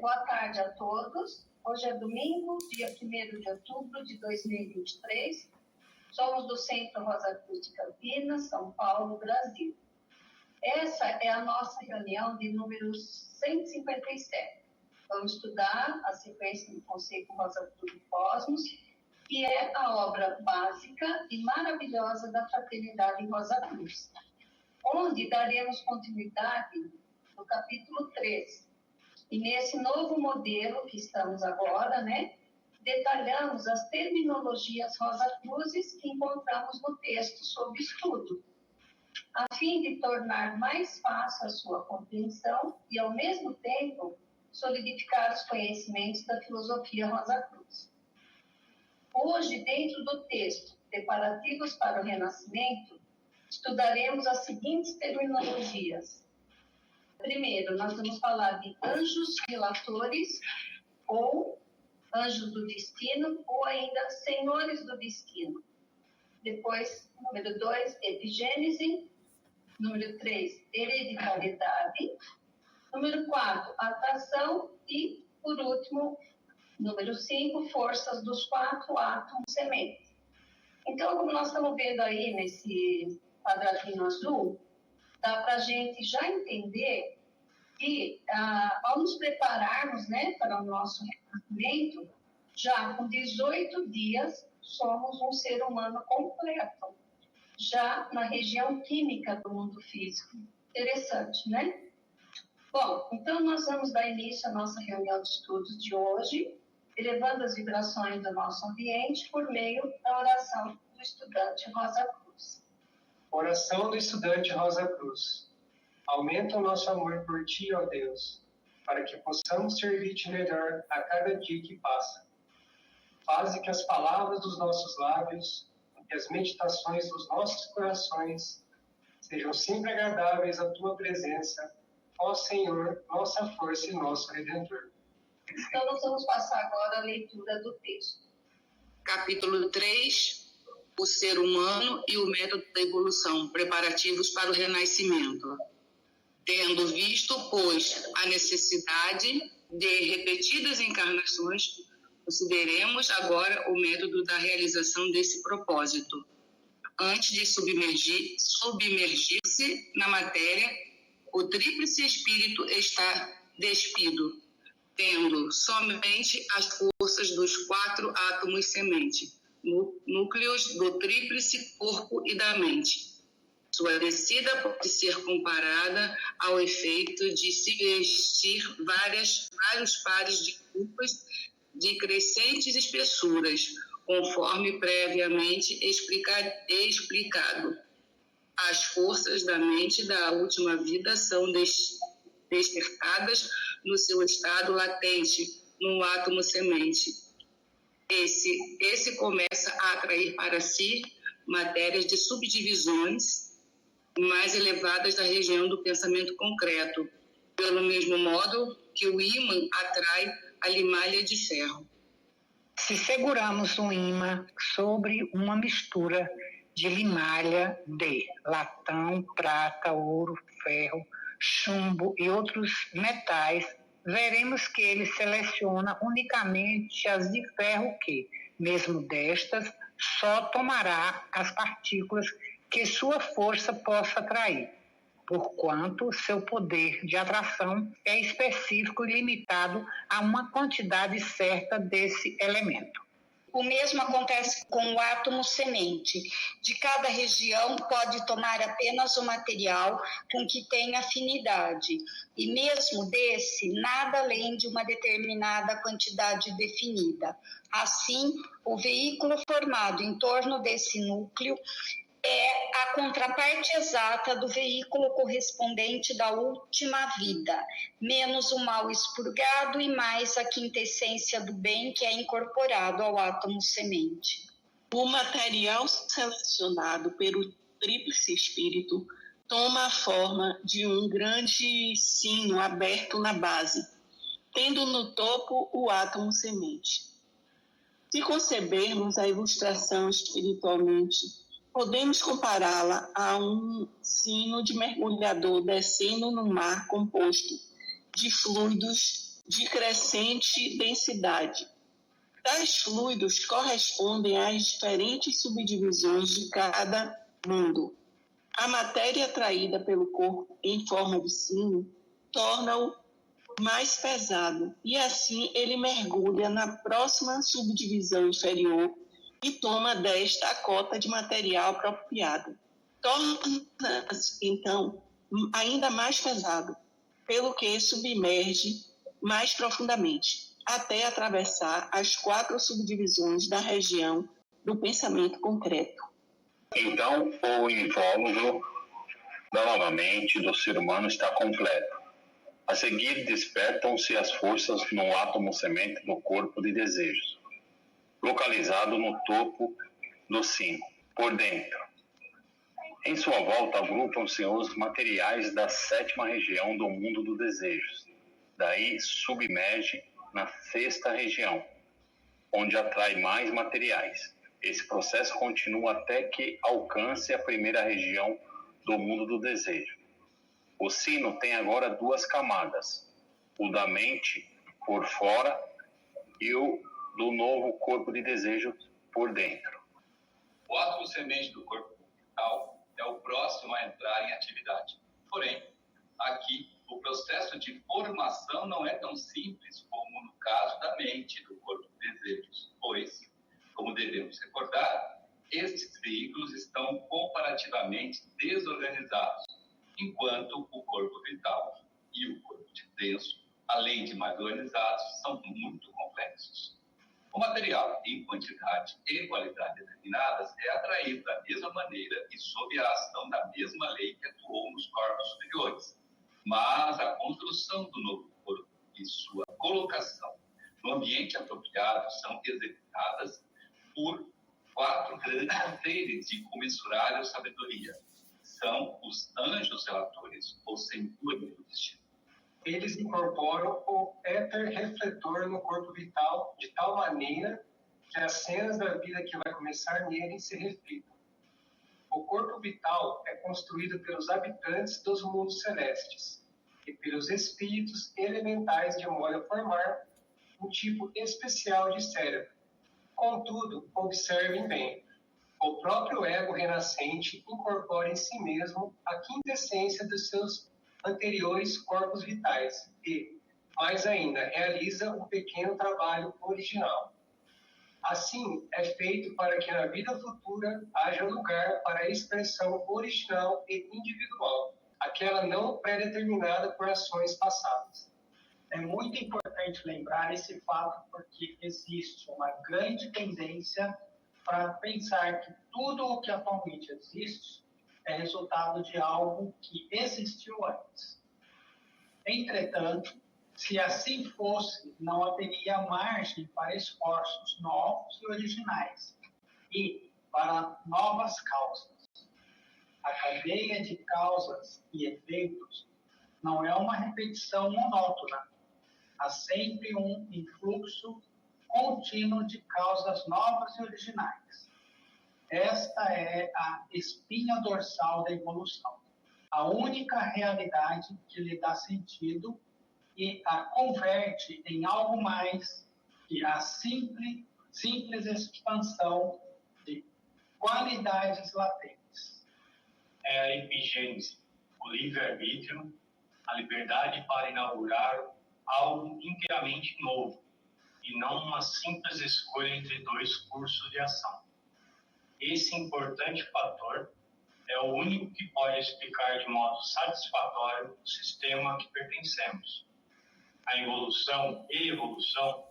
Boa tarde a todos. Hoje é domingo, dia 1º de outubro de 2023. Somos do Centro Rosa Cruz de Campinas, São Paulo, Brasil. Essa é a nossa reunião de número 157. Vamos estudar a sequência do Conceito Rosa Cruz do Cosmos, que é a obra básica e maravilhosa da Fraternidade Rosa Cruz, onde daremos continuidade no capítulo 13. E nesse novo modelo que estamos agora, detalhamos as terminologias Rosa Cruzes que encontramos no texto sob estudo, a fim de tornar mais fácil a sua compreensão e, ao mesmo tempo, solidificar os conhecimentos da filosofia Rosa Cruz. Hoje, dentro do texto Preparativos para o Renascimento, estudaremos as seguintes terminologias. Primeiro, nós vamos falar de anjos relatores, ou anjos do destino, ou ainda senhores do destino. Depois, número 2, epigênese. Número 3, hereditariedade. Número 4, atração. E, por último, número 5, forças dos 4 átomos sementes. Então, como nós estamos vendo aí nesse quadradinho azul, dá para a gente já entender que, ao nos prepararmos para o nosso renascimento, já com 18 dias, somos um ser humano completo, já na região química do mundo físico. Interessante, né? Bom, então nós vamos dar início à nossa reunião de estudos de hoje, elevando as vibrações do nosso ambiente por meio da oração do estudante Rosa Cruz. Oração do estudante Rosa Cruz. Aumenta o nosso amor por Ti, ó Deus, para que possamos servir-te melhor a cada dia que passa. Faze que as palavras dos nossos lábios e as meditações dos nossos corações sejam sempre agradáveis à Tua presença, ó Senhor, nossa força e nosso Redentor. Então, nós vamos passar agora a leitura do texto. Capítulo 3. O ser humano e o método da evolução, preparativos para o renascimento. Tendo visto, pois, a necessidade de repetidas encarnações, consideremos agora o método da realização desse propósito. Antes de submergir-se na matéria, o tríplice espírito está despido, tendo somente as forças dos 4 átomos semente, núcleos do tríplice corpo e da mente. Sua descida pode ser comparada ao efeito de se vestir vários pares de culpas de crescentes espessuras, conforme previamente explicado. As forças da mente da última vida são despertadas no seu estado latente, no átomo semente. Esse começa a atrair para si matérias de subdivisões mais elevadas da região do pensamento concreto, pelo mesmo modo que o ímã atrai a limalha de ferro. Se seguramos um ímã sobre uma mistura de limalha de latão, prata, ouro, ferro, chumbo e outros metais, veremos que ele seleciona unicamente as de ferro que, mesmo destas, só tomará as partículas que sua força possa atrair, porquanto seu poder de atração é específico e limitado a uma quantidade certa desse elemento. O mesmo acontece com o átomo semente. De cada região pode tomar apenas o material com que tem afinidade, e mesmo desse, nada além de uma determinada quantidade definida. Assim, o veículo formado em torno desse núcleo é a contraparte exata do veículo correspondente da última vida, menos o mal expurgado e mais a quintessência do bem que é incorporado ao átomo semente. O material selecionado pelo tríplice espírito toma a forma de um grande sino aberto na base, tendo no topo o átomo semente. Se concebermos a ilustração espiritualmente, podemos compará-la a um sino de mergulhador descendo no mar composto de fluidos de crescente densidade. Tais fluidos correspondem às diferentes subdivisões de cada mundo. A matéria atraída pelo corpo em forma de sino torna-o mais pesado e assim ele mergulha na próxima subdivisão inferior e toma desta a cota de material apropriado. Torna-se, então, ainda mais pesado, pelo que submerge mais profundamente, até atravessar as 4 subdivisões da região do pensamento concreto. Então, o invólucro novamente do ser humano está completo. A seguir, despertam-se as forças no átomo semente do corpo de desejos, localizado no topo do sino, por dentro. Em sua volta, agrupam-se os materiais da 7ª região do mundo dos desejos. Daí, submerge na 6ª região, onde atrai mais materiais. Esse processo continua até que alcance a 1ª região do mundo do desejo. O sino tem agora 2 camadas, o da mente por fora e o do novo corpo de desejo por dentro. O átomo semente do corpo vital é o próximo a entrar em atividade. Porém, aqui, o processo de formação não é tão simples como no caso da mente do corpo de desejos, pois, como devemos recordar, estes veículos estão comparativamente desorganizados, enquanto o corpo vital e o corpo de denso, além de mais organizados, são muito complexos. O material, em quantidade e qualidade determinadas, é atraído da mesma maneira e sob a ação da mesma lei que atuou nos corpos superiores. Mas a construção do novo corpo e sua colocação no ambiente apropriado são executadas por 4 grandes seres de comensurável sabedoria. São os anjos relatores, ou centúrios do destino. Eles incorporam o éter refletor no corpo vital de tal maneira que as cenas da vida que vai começar nele se reflitam. O corpo vital é construído pelos habitantes dos mundos celestes e pelos espíritos elementais de modo a formar um tipo especial de cérebro. Contudo, observem bem, o próprio ego renascente incorpora em si mesmo a quintessência dos seus anteriores corpos vitais e, mais ainda, realiza um pequeno trabalho original. Assim, é feito para que na vida futura haja lugar para a expressão original e individual, aquela não pré-determinada por ações passadas. É muito importante lembrar esse fato porque existe uma grande tendência para pensar que tudo o que atualmente existe é resultado de algo que existiu antes. Entretanto, se assim fosse, não haveria margem para esforços novos e originais e para novas causas. A cadeia de causas e efeitos não é uma repetição monótona. Há sempre um influxo contínuo de causas novas e originais. Esta é a espinha dorsal da evolução, a única realidade que lhe dá sentido e a converte em algo mais que a simples expansão de qualidades latentes. É a epigênese, o livre-arbítrio, a liberdade para inaugurar algo inteiramente novo, e não uma simples escolha entre 2 cursos de ação. Esse importante fator é o único que pode explicar de modo satisfatório o sistema a que pertencemos. A involução e evolução,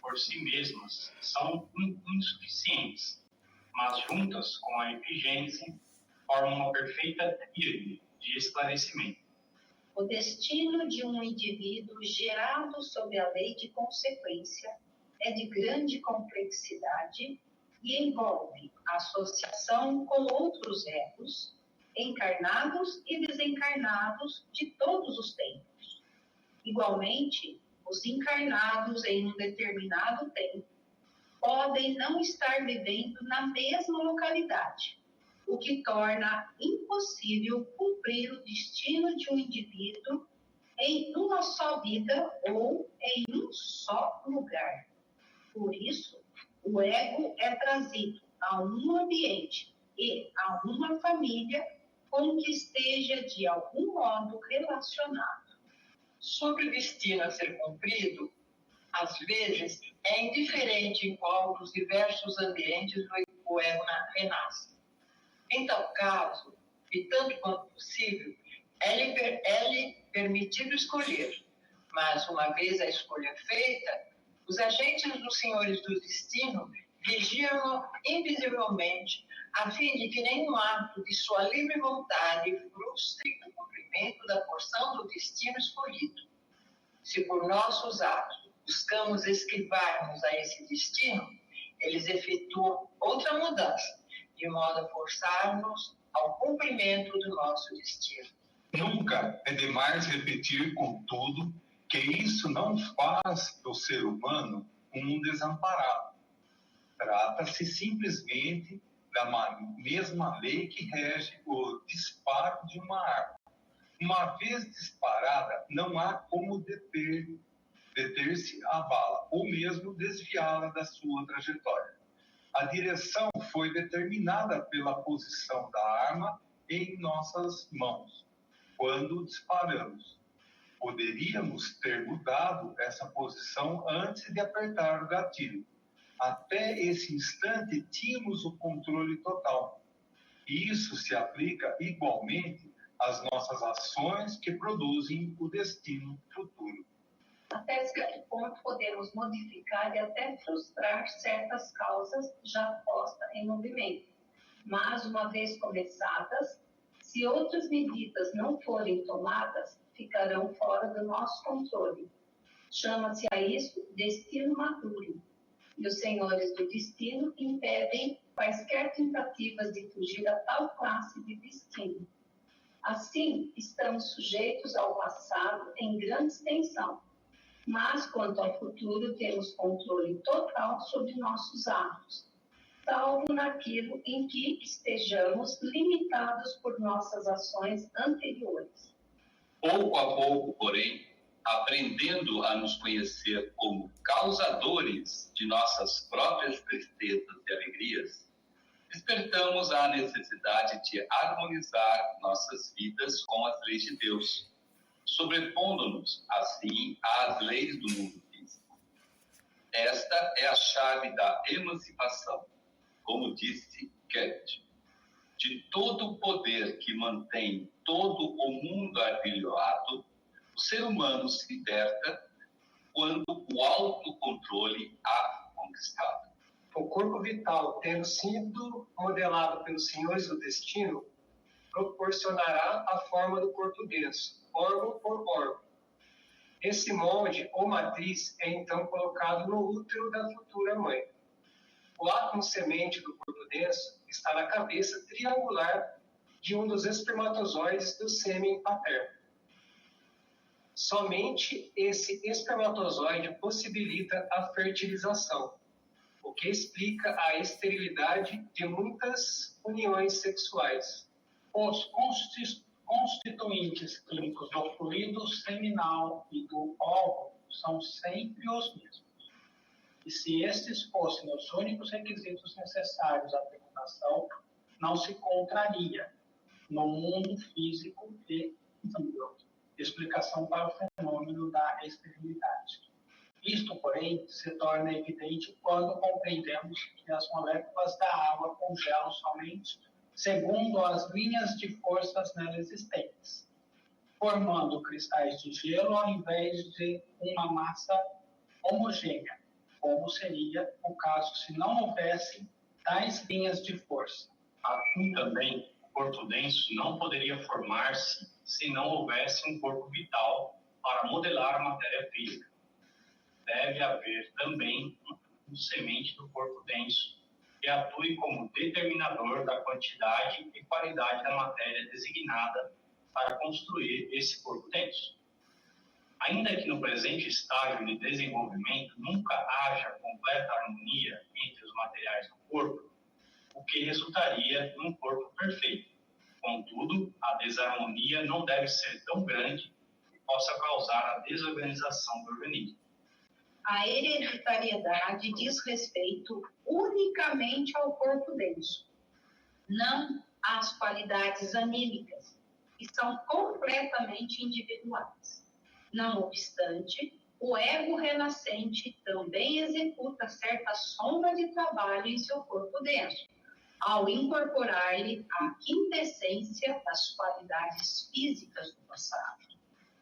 por si mesmas, são insuficientes, mas juntas com a epigênese, formam uma perfeita tríade de esclarecimento. O destino de um indivíduo gerado sob a lei de consequência é de grande complexidade e envolve associação com outros egos, encarnados e desencarnados de todos os tempos. Igualmente, os encarnados em um determinado tempo podem não estar vivendo na mesma localidade, o que torna impossível cumprir o destino de um indivíduo em uma só vida ou em um só lugar. Por isso, o ego é trazido a um ambiente e a uma família com que esteja de algum modo relacionado. Sobre o destino a ser cumprido, às vezes é indiferente em qual dos diversos ambientes o ego renasce. Em tal caso, e tanto quanto possível, é-lhe permitido escolher, mas uma vez a escolha feita, os agentes dos senhores do destino vigiam-no invisivelmente, a fim de que nenhum ato de sua livre vontade frustre o cumprimento da porção do destino escolhido. Se por nossos atos buscamos esquivar-nos a esse destino, eles efetuam outra mudança, de modo a forçar-nos ao cumprimento do nosso destino. Nunca é demais repetir, contudo, que isso não faz do ser humano um desamparado. Trata-se simplesmente da mesma lei que rege o disparo de uma arma. Uma vez disparada, não há como deter-se a bala, ou mesmo desviá-la da sua trajetória. A direção foi determinada pela posição da arma em nossas mãos, quando disparamos. Poderíamos ter mudado essa posição antes de apertar o gatilho. Até esse instante, tínhamos o controle total. Isso se aplica igualmente às nossas ações que produzem o destino futuro. Até certo ponto, podemos modificar e até frustrar certas causas já postas em movimento. Mas, uma vez começadas, se outras medidas não forem tomadas, ficarão fora do nosso controle. Chama-se a isso destino maduro. E os senhores do destino impedem quaisquer tentativas de fugir a tal classe de destino. Assim, estamos sujeitos ao passado em grande extensão, mas quanto ao futuro temos controle total sobre nossos atos, salvo naquilo em que estejamos limitados por nossas ações anteriores. Pouco a pouco, porém, aprendendo a nos conhecer como causadores de nossas próprias tristezas e alegrias, despertamos a necessidade de harmonizar nossas vidas com as leis de Deus, sobrepondo-nos, assim, às leis do mundo físico. Esta é a chave da emancipação, como disse Kant. De todo o poder que mantém todo o mundo arvilhado, o ser humano se liberta quando o autocontrole há conquistado. O corpo vital, tendo sido modelado pelos senhores do destino, proporcionará a forma do corpo denso, órgão por órgão. Esse molde ou matriz é então colocado no útero da futura mãe. O átomo semente do corpo denso está na cabeça triangular de um dos espermatozoides do sêmen paterno. Somente esse espermatozoide possibilita a fertilização, o que explica a esterilidade de muitas uniões sexuais. Os constituintes químicos do fluido seminal e do óvulo são sempre os mesmos. E se estes fossem os únicos requisitos necessários à fecundação, não se encontraria no mundo físico e visível explicação para o fenômeno da esterilidade. Isto, porém, se torna evidente quando compreendemos que as moléculas da água congelam somente segundo as linhas de forças nela existentes, formando cristais de gelo ao invés de uma massa homogênea, como seria o caso se não houvesse tais linhas de força. Assim também, o corpo denso não poderia formar-se se não houvesse um corpo vital para modelar a matéria física. Deve haver também um semente do corpo denso que atue como determinador da quantidade e qualidade da matéria designada para construir esse corpo denso. Ainda que no presente estágio de desenvolvimento nunca haja completa harmonia entre os materiais do corpo, o que resultaria num corpo perfeito. Contudo, a desarmonia não deve ser tão grande que possa causar a desorganização do organismo. A hereditariedade diz respeito unicamente ao corpo denso, não às qualidades anímicas, que são completamente individuais. Não obstante, o ego renascente também executa certa sombra de trabalho em seu corpo denso, ao incorporar-lhe a quintessência das qualidades físicas do passado.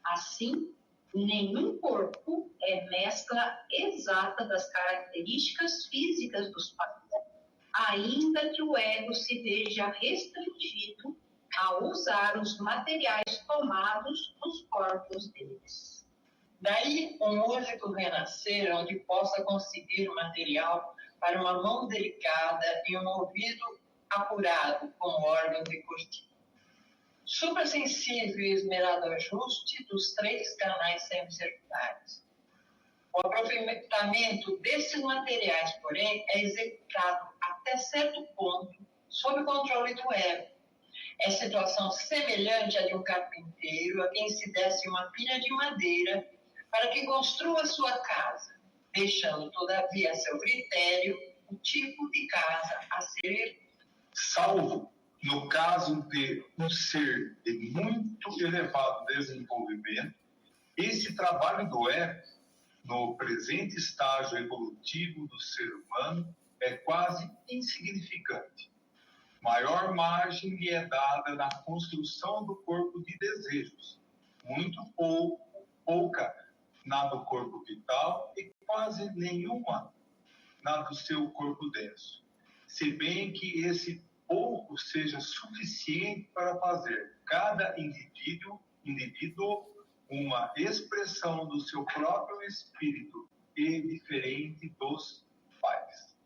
Assim, nenhum corpo é mescla exata das características físicas dos passados, ainda que o ego se veja restringido a usar os materiais tomados dos corpos deles. Daí um músico renascer onde possa conseguir o material para uma mão delicada e um ouvido apurado como órgão de curtir. Suprassensível e esmerado ajuste dos 3 canais semicirculares. O aproveitamento desses materiais, porém, é executado até certo ponto sob o controle do ego. É situação semelhante à de um carpinteiro a quem se desse uma pilha de madeira para que construa sua casa, deixando, todavia, a seu critério o tipo de casa a ser, salvo no caso de um ser de muito elevado desenvolvimento. Esse trabalho do ego, no presente estágio evolutivo do ser humano, é quase insignificante. Maior margem lhe é dada na construção do corpo de desejos, muito pouca na do corpo vital e quase nenhuma na do seu corpo denso, se bem que esse pouco seja suficiente para fazer cada indivíduo uma expressão do seu próprio espírito e diferente dos pais.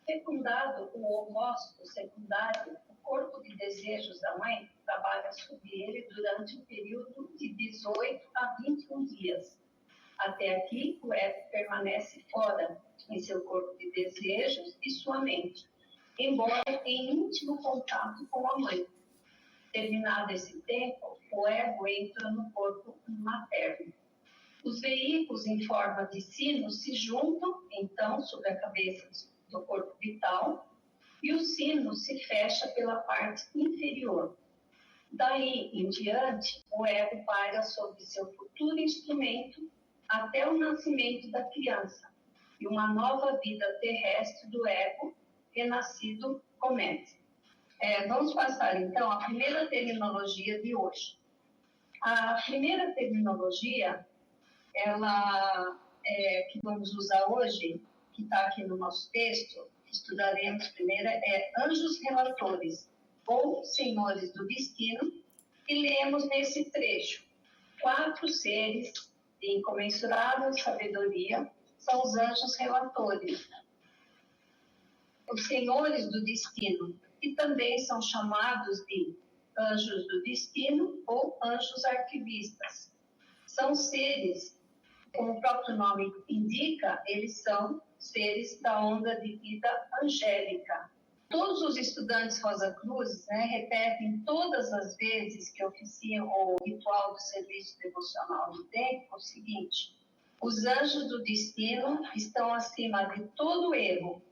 Fecundado o ovócito secundário, o corpo de desejos da mãe trabalha sobre ele durante um período de 18 a 21 dias. Até aqui, o ego permanece fora em seu corpo de desejos e sua mente, embora em íntimo contato com a mãe. Terminado esse tempo, o ego entra no corpo materno. Os veículos em forma de sino se juntam, então, sobre a cabeça do corpo vital, e o sino se fecha pela parte inferior. Daí em diante, o ego paira sobre seu futuro instrumento até o nascimento da criança, e uma nova vida terrestre do ego renascido começa. Vamos passar, então, à primeira terminologia de hoje. A primeira terminologia, que vamos usar hoje, que está aqui no nosso texto, que estudaremos primeiro, é anjos relatores, ou senhores do destino, e lemos nesse trecho. 4 seres de incomensurável sabedoria são os anjos relatores. Os senhores do destino, que também são chamados de anjos do destino ou anjos arquivistas. São seres, como o próprio nome indica, eles são seres da onda de vida angélica. Todos os estudantes Rosa Cruz repetem todas as vezes que oficiam o ritual do serviço devocional do tempo o seguinte: os anjos do destino estão acima de todo erro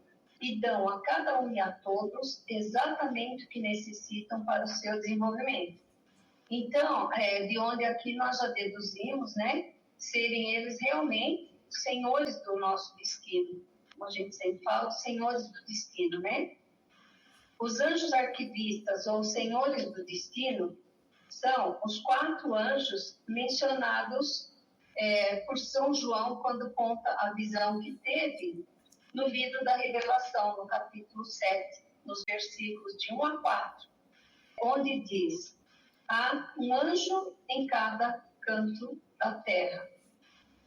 e dão a cada um e a todos exatamente o que necessitam para o seu desenvolvimento. Então, de onde aqui nós já deduzimos, serem eles realmente os senhores do nosso destino. Como a gente sempre fala, os senhores do destino, Os anjos arquivistas ou senhores do destino são os 4 anjos mencionados por São João quando conta a visão que teve no livro da Revelação, no capítulo 7, nos versículos de 1 a 4, onde diz: há um anjo em cada canto da terra.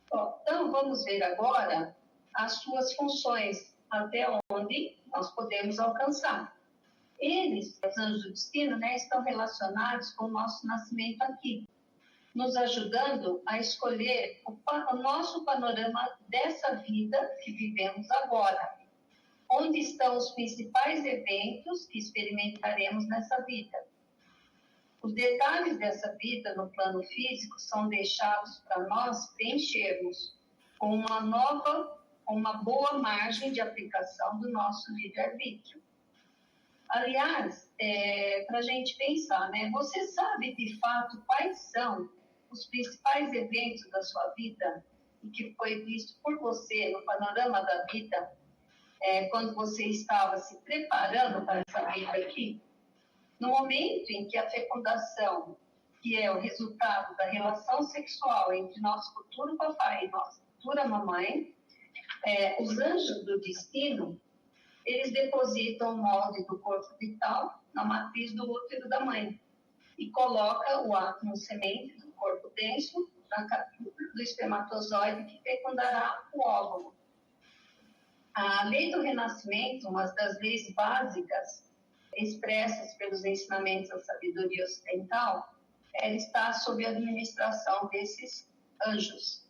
Então, vamos ver agora as suas funções, até onde nós podemos alcançar. Eles, os anjos do destino, estão relacionados com o nosso nascimento aqui, nos ajudando a escolher o nosso panorama dessa vida que vivemos agora. Onde estão os principais eventos que experimentaremos nessa vida? Os detalhes dessa vida no plano físico são deixados para nós preenchermos com uma boa margem de aplicação do nosso livre-arbítrio. Aliás, para a gente pensar, né? Você sabe de fato quais são os principais eventos da sua vida e que foi visto por você no panorama da vida quando você estava se preparando para essa vida aqui? No momento em que a fecundação, que é o resultado da relação sexual entre nosso futuro papai e nossa futura mamãe, os anjos do destino, eles depositam o molde do corpo vital na matriz do útero da mãe e coloca o átomo semente do corpo denso na captura do espermatozoide que fecundará o óvulo. A lei do renascimento, uma das leis básicas expressas pelos ensinamentos da sabedoria ocidental, ela está sob a administração desses anjos.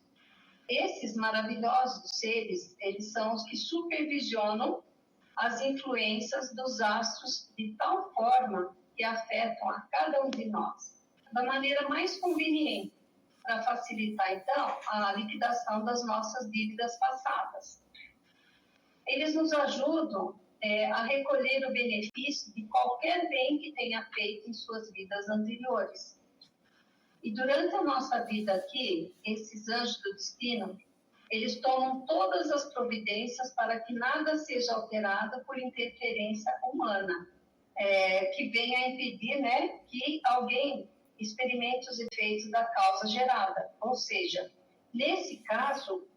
Esses maravilhosos seres, eles são os que supervisionam as influências dos astros de tal forma que afetam a cada um de nós, da maneira mais conveniente, para facilitar, então, a liquidação das nossas dívidas passadas. Eles nos ajudam a recolher o benefício de qualquer bem que tenha feito em suas vidas anteriores. E durante a nossa vida aqui, esses anjos do destino, eles tomam todas as providências para que nada seja alterado por interferência humana, que venha a impedir, né, que alguém experimente os efeitos da causa gerada. Ou seja, nesse caso,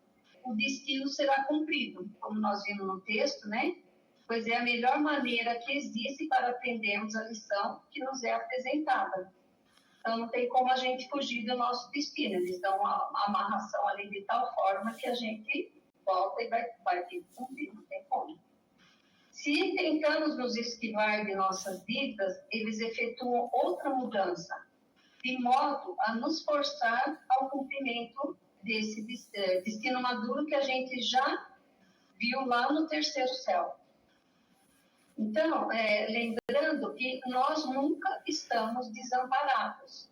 o destino será cumprido, como nós vimos no texto, né? Pois é a melhor maneira que existe para aprendermos a lição que nos é apresentada. Então, não tem como a gente fugir do nosso destino. Eles dão uma amarração ali de tal forma que a gente volta e vai ter que cumprir, não tem como. Se tentamos nos esquivar de nossas dívidas, eles efetuam outra mudança, de modo a nos forçar ao cumprimento desse destino maduro que a gente já viu lá no terceiro céu. Então, lembrando que nós nunca estamos desamparados.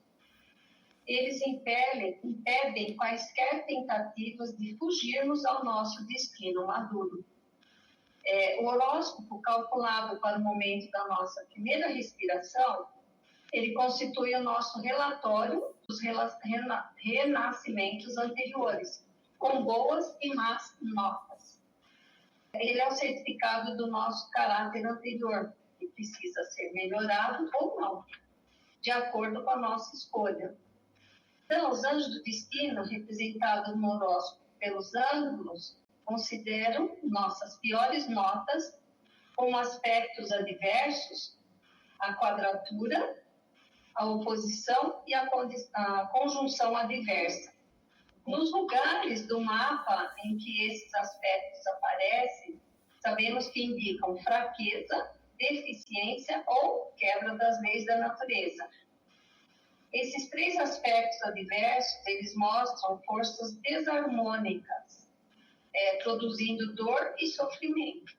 Eles impedem quaisquer tentativas de fugirmos ao nosso destino maduro. O horóscopo calculado para o momento da nossa primeira respiração, ele constitui o nosso relatório dos renascimentos anteriores, com boas e más notas. Ele é o certificado do nosso caráter anterior, que precisa ser melhorado ou não, de acordo com a nossa escolha. Então, os anjos do destino, representados no horóscopo pelos ângulos, consideram nossas piores notas como aspectos adversos, a quadratura, a oposição e a conjunção adversa. Nos lugares do mapa em que esses aspectos aparecem, sabemos que indicam fraqueza, deficiência ou quebra das leis da natureza. Esses três aspectos adversos, eles mostram forças desarmônicas, produzindo dor e sofrimento.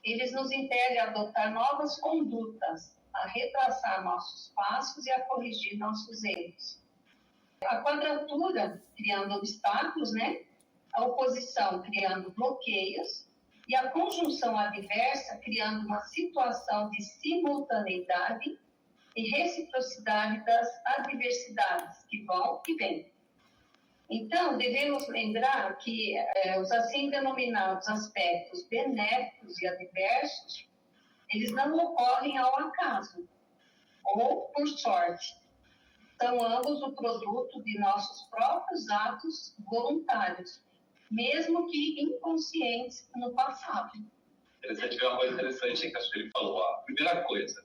Eles nos impedem a adotar novas condutas, a retraçar nossos passos e a corrigir nossos erros. A quadratura, criando obstáculos, né? A oposição, criando bloqueios, e a conjunção adversa, criando uma situação de simultaneidade e reciprocidade das adversidades que vão e vêm. Então, devemos lembrar que os assim denominados aspectos benéficos e adversos, eles não ocorrem ao acaso ou por sorte. São ambos o produto de nossos próprios atos voluntários, mesmo que inconscientes no passado. Interessante, uma coisa interessante que a Sueli falou. A primeira coisa,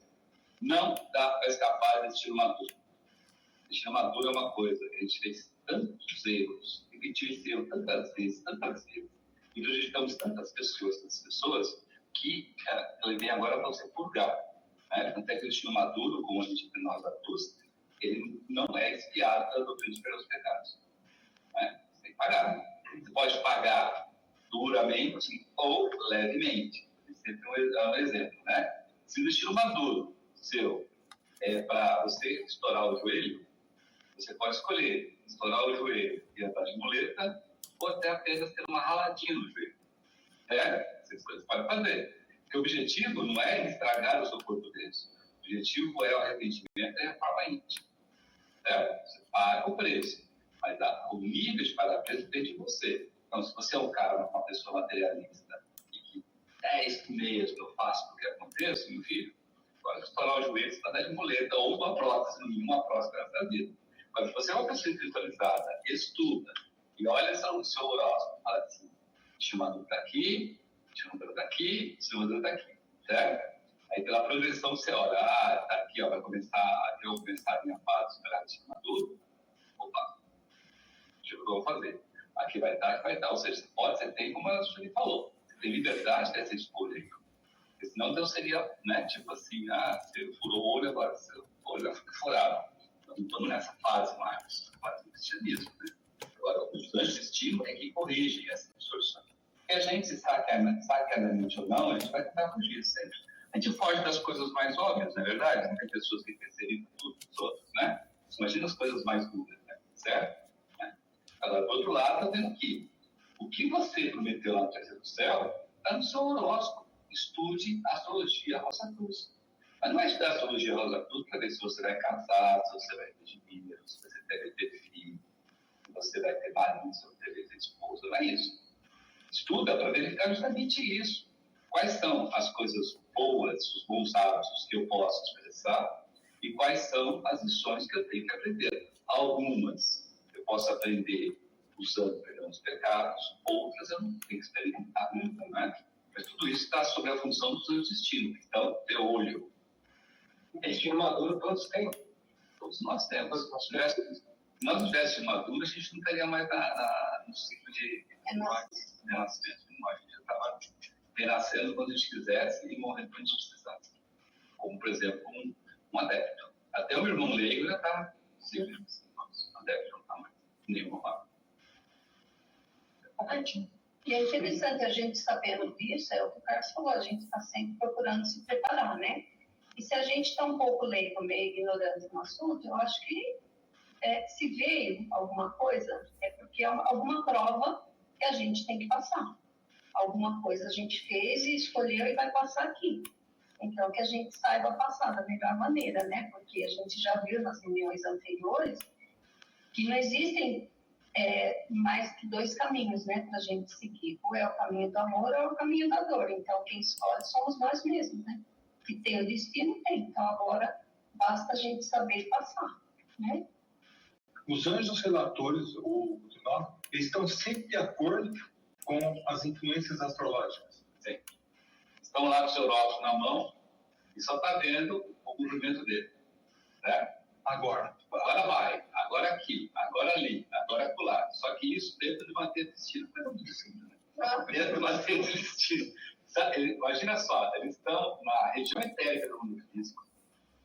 não dá para escapar do destino maduro. O destino maduro é uma coisa, a gente fez tantos erros, repetiu esse erro tantas vezes, e prejudicamos tantas pessoas, que, cara, eu levei agora para você purgar. Né? Tanto é que o destino maduro, como a gente tem nós adultos, ele não é expiado pela doutrina pelos pecados. Né? Você tem que pagar. Você pode pagar duramente ou levemente. Sempre um exemplo, né? Se o destino maduro seu Para você estourar o joelho, você pode escolher estourar o joelho e andar de muleta, ou até apenas ter uma raladinha no joelho. Essas coisas pode fazer. Porque o objetivo não é estragar o seu corpo desse. O objetivo é o arrependimento e a reforma íntima. Você paga o preço. Mas o nível de pagar preço depende de você. Então, se você é um cara, uma pessoa materialista, e que é isso mesmo, eu faço porque aconteça, meu filho, pode estourar o joelho, você está dando de muleta ou uma prótese, nenhuma prótese nessa vida. Mas se você é uma pessoa espiritualizada, estuda, e olha o seu horóscopo, fala assim, tinha uma dúvida aqui, tinha uma dúvida aqui, tinha uma dúvida aqui, certo? Aí pela progressão você olha, tá aqui, vai começar, aqui eu vou começar a minha fase superar uma dúvida, opa, deixa eu ver o que eu vou fazer. Aqui vai estar, ou seja, você tem, como a Julie falou, você tem liberdade dessa escolha. Porque senão Deus seria, tipo assim, você furou o olho, agora seu olho vai ficar furado. Nós não estamos nessa fase mais, fase do cristianismo, né? Agora, o estudante de estímulo é que corrige essa distorção. E a gente, sabe que é na mente ou não, a gente vai tentar fugir sempre. A gente foge das coisas mais óbvias, não é verdade? Não tem pessoas que terceirizam tudo dos outros, né? Imagina as coisas mais duras, né? Certo? Agora, por outro lado, está vendo aqui. O que você prometeu lá no terceiro do céu está no seu horóscopo. Estude astrologia Rosa Cruz. Mas não é estudar astrologia Rosa Cruz para ver se você vai casar, se você vai ter dinheiro, se você vai ter filho, se você vai ter marido, se você vai ter esposa. Não é isso. Estuda para verificar justamente isso. Quais são as coisas boas, os bons hábitos que eu posso expressar e quais são as lições que eu tenho que aprender. Algumas eu posso aprender usando perdão dos pecados, outras eu não tenho que experimentar nunca, né? Mas tudo isso está sob a função do seu destino. Então, ter olho. Destino maduro todos têm. Todos nós temos. Se nós não tivéssemos maduro, a gente não estaria mais no ciclo de renascimento. A gente já estava renascendo quando a gente quisesse e morrendo quando a gente precisasse. Como, por exemplo, um adepto. Até o meu irmão leigo já está no ciclo de adepto, não está mais nenhuma vaga. E é interessante a gente sabendo disso, é o que o Carlos falou, a gente está sempre procurando se preparar, né? E se a gente está um pouco leigo, meio ignorante no assunto, eu acho que se veio alguma coisa, é porque é alguma prova que a gente tem que passar. Alguma coisa a gente fez e escolheu e vai passar aqui. Então, que a gente saiba passar da melhor maneira, né? Porque a gente já viu nas reuniões anteriores que não existem mais que dois caminhos, né, para a gente seguir. Ou é o caminho do amor ou é o caminho da dor. Então, quem escolhe somos nós mesmos, né? Que tem o destino, tem. Então, agora, basta a gente saber passar, né? Os anjos relatores, eles estão sempre de acordo com as influências astrológicas. Sim. Estão lá com o seu horóscopo na mão e só está vendo o movimento dele, né? Agora vai, agora aqui, agora ali, agora acolá. Só que isso dentro de uma teia de destino é muito simples, né? Dentro de uma teia de destino. Imagina só, eles estão na região etérica do mundo físico,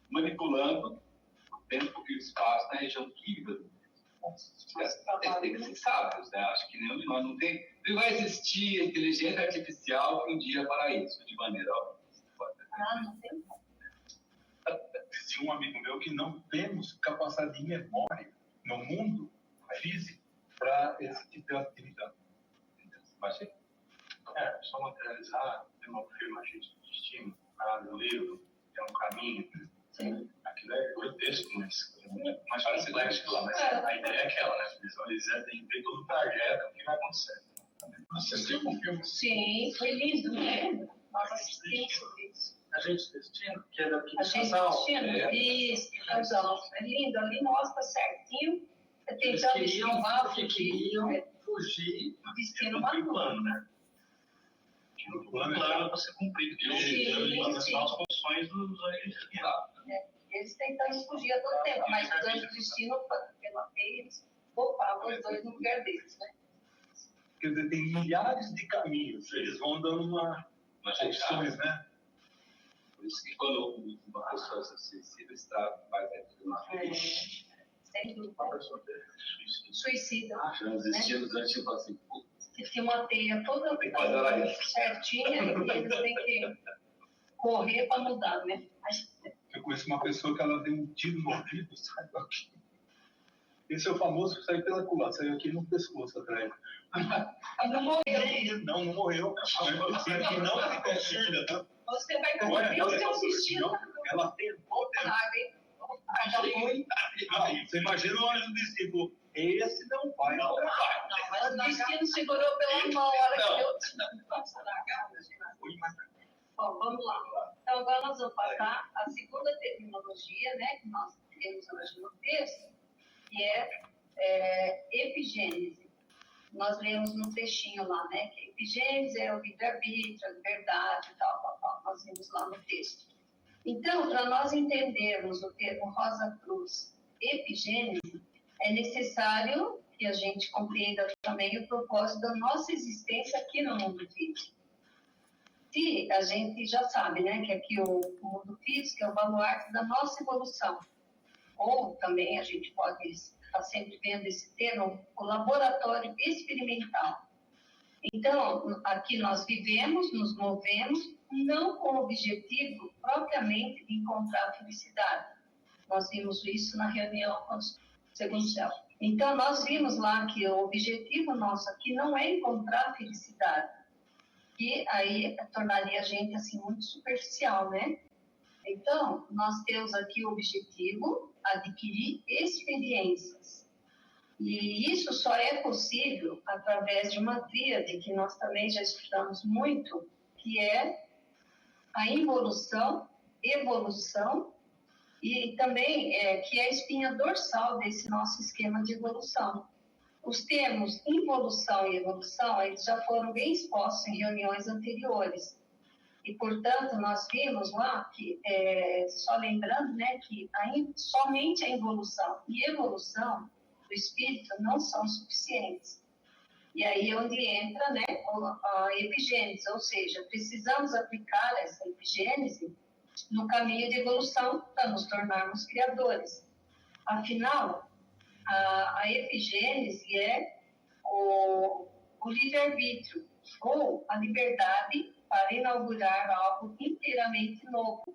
manipulando o tempo e o espaço na região química do mundo físico. Tem que ser sábios, né? Acho que nenhum de nós não vai existir inteligência artificial que um dia fará isso, de maneira óbvia. Não tem. Tinha um amigo meu que não temos capacidade de memória no mundo físico para esse tipo de atividade. Imagina. Só materializar, tem uma afirmação de destino, no livro, é um caminho. Sim. Aquilo é grotesco, mas parece lógico lá, mas a ideia é aquela, né? Eles têm que ver todo o trajeto, o que vai acontecer. Você assistiu um filme? Sim, foi lindo, né? Nós assistimos sobre isso. Agente Destino, que é daqui do Agente casal. Destino, isso, razão. É lindo, ali mostra certinho. Eles Tentando queriam, porque queriam fugir. Destino um plano, né? O plano para ser cumprido, que são as funções dos agentes. Eles tentando fugir a todo tempo, mas os anjos do destino, pela teia, eles botavam os dois no lugar deles, né? Quer dizer, tem milhares de caminhos, eles vão dando opções, né? Por isso que quando uma pessoa se suicida, está mais dentro de uma vida. Sem dúvida. Suicida. Os destinos antes falam assim, que tem uma teia toda certinha e eles têm que correr para mudar, né? Fico conheço uma pessoa que ela deu um tiro no ouvido, saiu aqui. Esse é o famoso que saiu pela culatra, saiu aqui no pescoço atrás. Não morreu. Não morreu. Que não ficou surda, tá? Você vai correr o seu destino. Ela tentou. Você imagina o anjo do destino. Esse não vai. Não, mas o destino segurou pela mão a hora que eu Bom, vamos lá. Então, agora nós vamos passar a segunda terminologia, né, que nós temos hoje no texto, que é epigênese. Nós lemos no trechinho lá, né, que epigênese é o livre-arbítrio, a liberdade e tal. Nós vimos lá no texto. Então, para nós entendermos o termo Rosa Cruz epigênese, é necessário que a gente compreenda também o propósito da nossa existência aqui no mundo físico. Se a gente já sabe, né, que aqui o mundo físico é o baluarte da nossa evolução. Ou também a gente pode estar sempre vendo esse termo, o laboratório experimental. Então, aqui nós vivemos, nos movemos, não com o objetivo propriamente de encontrar a felicidade. Nós vimos isso na reunião com o segundo céu. Então, nós vimos lá que o objetivo nosso aqui não é encontrar a felicidade, que aí tornaria a gente assim muito superficial, né? Então, nós temos aqui o objetivo, adquirir experiências. E isso só é possível através de uma tríade que nós também já estudamos muito, que é a involução, evolução e também que é a espinha dorsal desse nosso esquema de evolução. Os termos involução e evolução, eles já foram bem expostos em reuniões anteriores. E, portanto, nós vimos lá que, só lembrando, né, que somente a involução e evolução do espírito não são suficientes. E aí é onde entra, né, a epigênese, ou seja, precisamos aplicar essa epigênese no caminho de evolução para nos tornarmos criadores. Afinal, a epigênese é o livre-arbítrio, ou a liberdade para inaugurar algo inteiramente novo,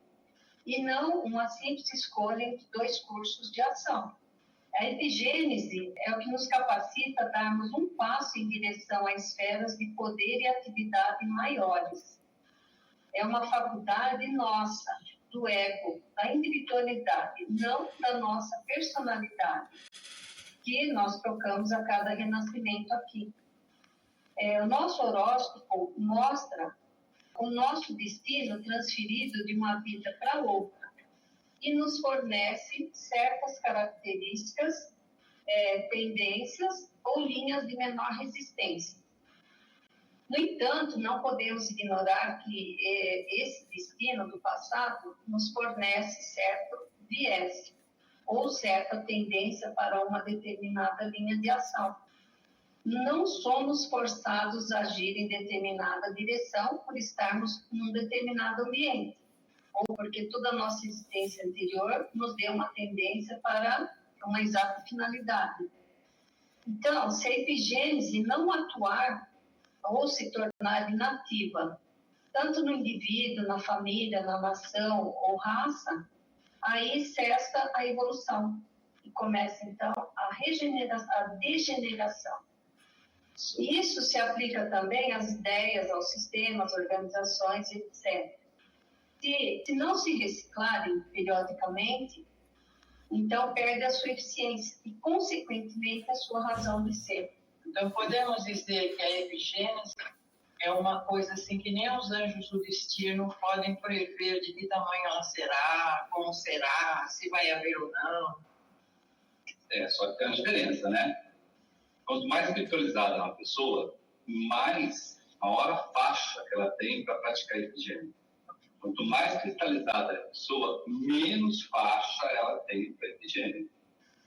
e não uma simples escolha entre dois cursos de ação. A epigênese é o que nos capacita a darmos um passo em direção a esferas de poder e atividade maiores. É uma faculdade nossa, do ego, da individualidade, não da nossa personalidade, que nós trocamos a cada renascimento aqui. O nosso horóscopo mostra o nosso destino transferido de uma vida para outra e nos fornece certas características, tendências ou linhas de menor resistência. No entanto, não podemos ignorar que esse destino do passado nos fornece certo viés ou certa tendência para uma determinada linha de ação. Não somos forçados a agir em determinada direção por estarmos num determinado ambiente, ou porque toda a nossa existência anterior nos deu uma tendência para uma exata finalidade. Então, se a epigênese não atuar ou se tornar inativa, tanto no indivíduo, na família, na nação ou raça, aí cessa a evolução e começa, então, a degeneração. Isso se aplica também às ideias, aos sistemas, organizações, etc. Se não se reciclarem periodicamente, então perde a sua eficiência e, consequentemente, a sua razão de ser. Então, podemos dizer que a epigênese é uma coisa assim que nem os anjos do destino podem prever de que tamanho ela será, como será, se vai haver ou não. Só que tem uma diferença, né? Quanto mais espiritualizada é uma pessoa, mais a maior faixa que ela tem para praticar a epigênese. Quanto mais cristalizada é a pessoa, menos faixa ela tem para a epigênese.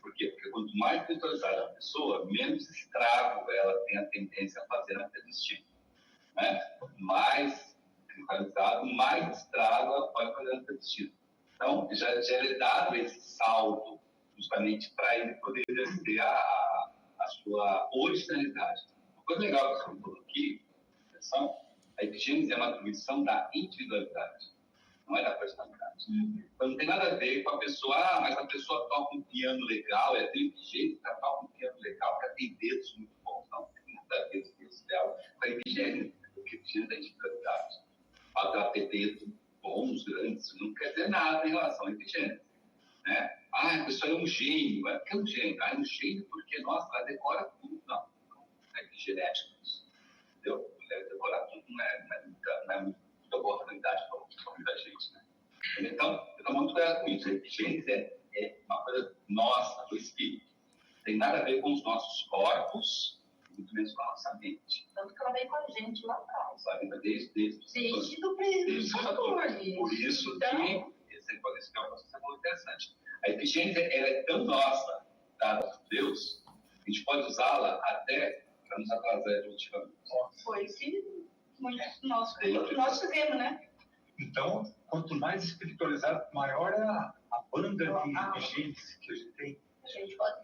Por quê? Porque quanto mais espiritualizada é a pessoa, menos estrago ela tem a tendência a fazer na destino. Né? Mais cristalizado, mais estrago ela pode fazer na destino. Então, já é dado esse saldo justamente para ele poder exercer a sua originalidade. Uma coisa legal que você falou aqui, atenção, a epigênese é uma atribuição da individualidade. não é da personalidade. Então não tem nada a ver com a pessoa, mas a pessoa toca um piano legal, é inteligente, ela toca um piano legal, porque tem dedos muito bons. Não tem nada a ver com isso dela, com a epigênese, porque a epigênese é individualidade. Para ela ter dedos bons, grandes, não quer dizer nada em relação à epigênese. Né? A pessoa é um gênio. O que é um gênio? É um gênio porque, nossa, ela decora tudo. Não é genético isso. Entendeu? Decorar tudo não é muita boa qualidade para muita gente. Né? Então, eu estou muito cuidado com isso. A epigênese é uma coisa nossa, do espírito. Tem nada a ver com os nossos corpos, muito menos com a nossa mente. Tanto que ela veio com a gente lá atrás. Sabe? Desde do presidente. Por isso que esse é um processo muito interessante. A epigênese ela é tão nossa, dada por Deus, a gente pode usá-la até para nos atrasar de ultimamente. Foi isso que nós fizemos, né? Então, quanto mais espiritualizado, maior é a banda de epigênese que a gente tem. A gente pode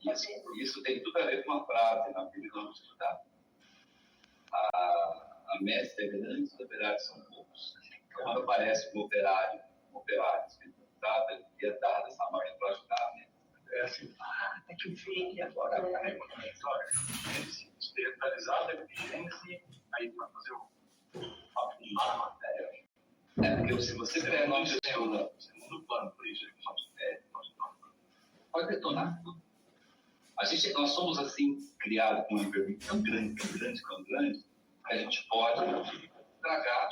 fazer. Isso tem tudo a ver com uma frase na Bíblia que vamos estudar. A mestre é grande, os operários são poucos. Quando aparece um operário espiritualizado, ele é dado essa margem para ajudar, né? É assim, tem que ver, e agora espiritualizado, epigênese, aí para fazer a matéria. Porque se você tiver uma pessoa no segundo plano, por isso, pode detonar tudo. Nós somos assim, criados com um livre-arbítrio tão grande, que a gente pode estragar.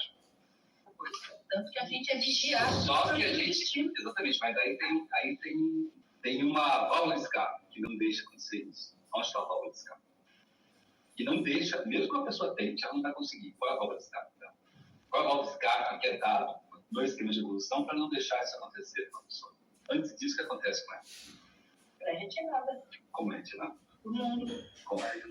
Tanto que a gente é vigiado. Só que a gente, exatamente, mas aí tem uma válvula de escape que não deixa acontecer isso. Onde está a válvula de escape? Que não deixa, mesmo que a pessoa tente, ela não vai conseguir. Qual é a válvula de escape? Então? Qual é a válvula de escape que é dado no esquema de evolução para não deixar isso acontecer com a pessoa? Antes disso, o que acontece com ela? Pra gente nada. Como é que nada? O mundo. Como é que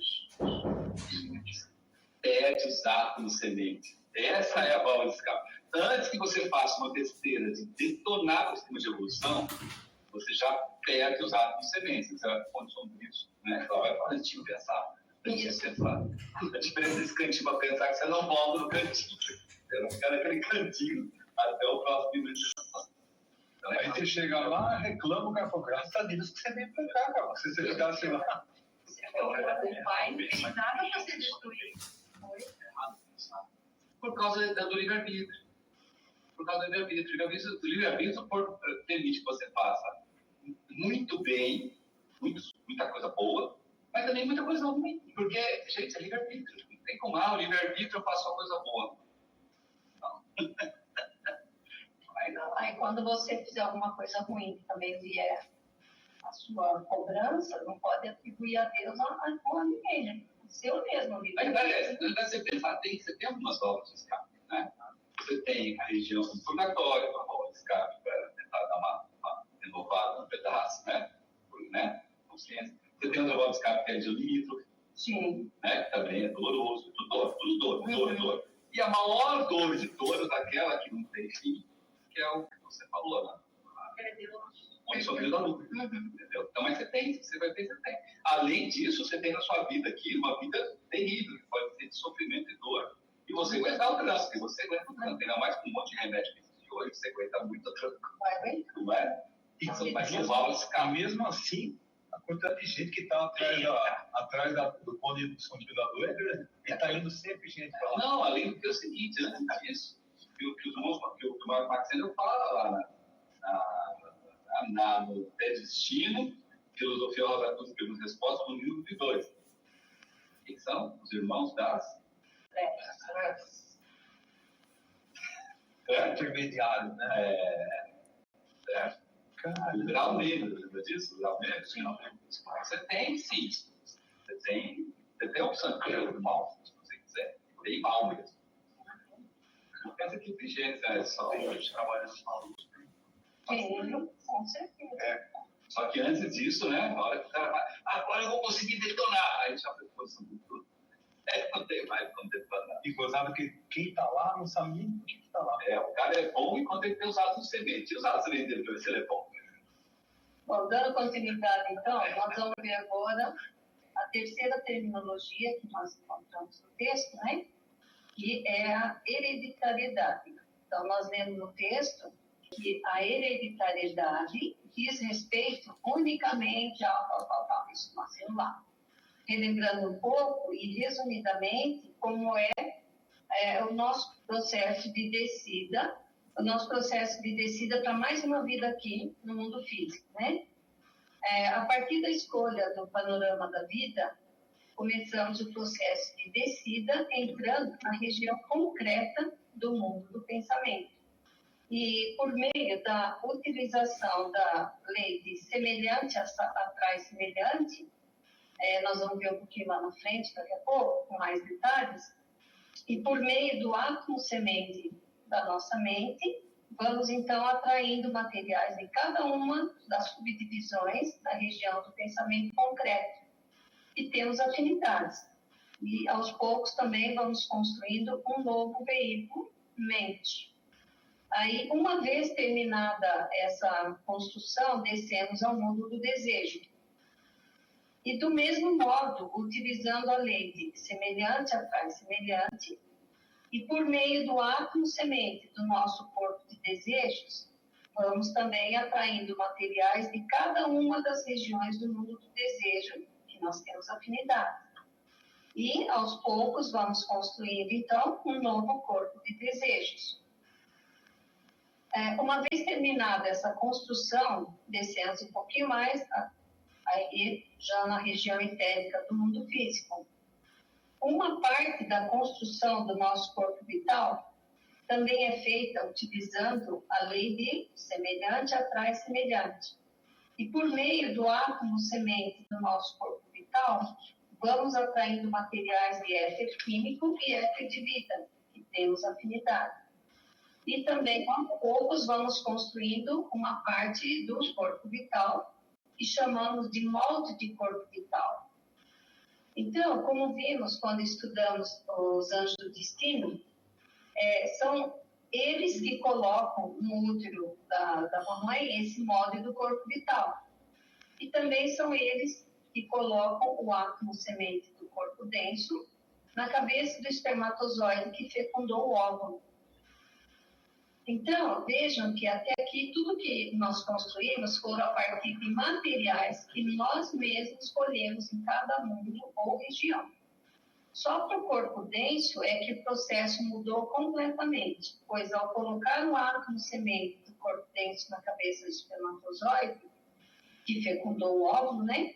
perde os átomos semente. Essa é a válvula de escape. Antes que você faça uma besteira de detonar o sistema de evolução, você já perde os átomos sementes. Você vai condicionar isso. Né? Ela vai para o cantinho pensar. A diferença desse cantinho para pensar é que você não volta no cantinho. Você não fica naquele cantinho até o próximo minuto. Então, aí você chega lá, reclama, o cara fala, graças a Deus que você veio pra cá, cara. Se você ficasse lá. O pai não tem nada para ser destruído. Por causa do livre-arbítrio. Por causa do livre-arbítrio. O livre-arbítrio permite que você faça muito bem, muita coisa boa, mas também muita coisa ruim. Porque, gente, é livre-arbítrio. Não tem como, o livre-arbítrio eu faço uma coisa boa. Não. Aí quando você fizer alguma coisa ruim que também vier a sua cobrança, não pode atribuir a Deus a ninguém, né? O seu mesmo. Mas você pensar, você tem algumas válvulas de escape, né? Você tem a região do purgatório, uma válvula de escape para tentar dar uma renovada no pedaço, né? Consciência. Você tem outra válvula de escape que é a região limítrofe. Sim. Né? Que também é doloroso, tudo dor. E a maior dor de todas, aquela que não tem fim, que é o que você falou, né? Onde sobrou da luta. Entendeu? Então, mas você vai ter. Além disso, você tem na sua vida aqui uma vida terrível, que pode ser de sofrimento e dor. E você aguentar o trânsito, você aguenta o trânsito. Ainda mais com um monte de remédio de hoje, você aguenta muito o trânsito. Não é? E mesmo assim, a quantidade de gente que está atrás do ponto de São Cuidador é grande. E está indo sempre gente para lá. Não, além do que é o seguinte, antes disso, que o Max Sandel fala lá no Destino, Filosofia Rosa Cruz, Perguntas e Respostas, no livro de 2. Quem são? Os irmãos das intermediário, né? O grau negro, lembra disso? O grau negro, sim. Você tem, sim. Você tem a opção de ter o mal, se você quiser. Tem mal mesmo. Não pensa que inteligência é só a gente trabalha com luz. Sim, com certeza. Só que antes disso, né? Na hora que o cara vai, agora eu vou conseguir detonar. Aí já foi posição de tudo. Não tem mais como detonar. E gozado que quem tá lá não sabe nem por que tá lá. O cara é bom enquanto ele tem usado os sementes. E usar os sementes dele para ver se ele é bom. Bom, dando continuidade, então, nós vamos ver agora a terceira terminologia que nós encontramos no texto, né? Que é a hereditariedade. Então, nós lemos no texto que a hereditariedade diz respeito unicamente ao isso nós vemos lá. Relembrando um pouco e resumidamente como é o nosso processo de descida, para mais uma vida aqui no mundo físico, né? A partir da escolha do panorama da vida, começamos o processo de descida, entrando na região concreta do mundo do pensamento. E por meio da utilização da lei de semelhante atrai semelhante, nós vamos ver um pouquinho lá na frente, daqui a pouco, com mais detalhes, e por meio do átomo semente da nossa mente, vamos então atraindo materiais em cada uma das subdivisões da região do pensamento concreto. E temos afinidades. E aos poucos também vamos construindo um novo veículo, mente. Aí, uma vez terminada essa construção, descemos ao mundo do desejo. E do mesmo modo, utilizando a lei de semelhante atrai semelhante, e por meio do átomo semente do nosso corpo de desejos, vamos também atraindo materiais de cada uma das regiões do mundo do desejo, que nós temos afinidade. E, aos poucos, vamos construindo, então, um novo corpo de desejos. Uma vez terminada essa construção, descemos um pouquinho mais, aí já na região etérica do mundo físico. Uma parte da construção do nosso corpo vital também é feita utilizando a lei de semelhante atrai semelhante. E por meio do átomo semente do nosso corpo vital, vamos atraindo materiais de éter químico e éter de vida, que temos afinidade. E também, aos poucos, vamos construindo uma parte do corpo vital, que chamamos de molde de corpo vital. Então, como vimos quando estudamos os anjos do destino, são eles que colocam no útero da mamãe esse molde do corpo vital. E também são eles que colocam o átomo semente do corpo denso na cabeça do espermatozoide que fecundou o óvulo. Então, vejam que até aqui tudo que nós construímos foram a partir de materiais que nós mesmos escolhemos em cada mundo ou região. Só para o corpo denso é que o processo mudou completamente, pois ao colocar o átomo semente do corpo denso na cabeça do espermatozoide, que fecundou o óvulo, né?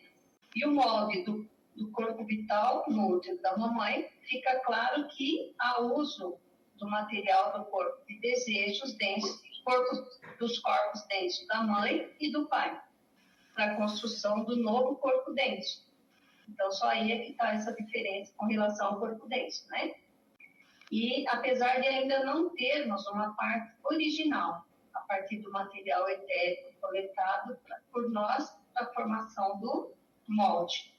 E o molde do corpo vital no útero da mamãe, fica claro que há uso do material do corpo de desejos densos, dos corpos densos da mãe e do pai, para a construção do novo corpo denso. Então, só aí é que está essa diferença com relação ao corpo denso, né? E, apesar de ainda não termos uma parte original, a partir do material etérico coletado por nós, para a formação do molde.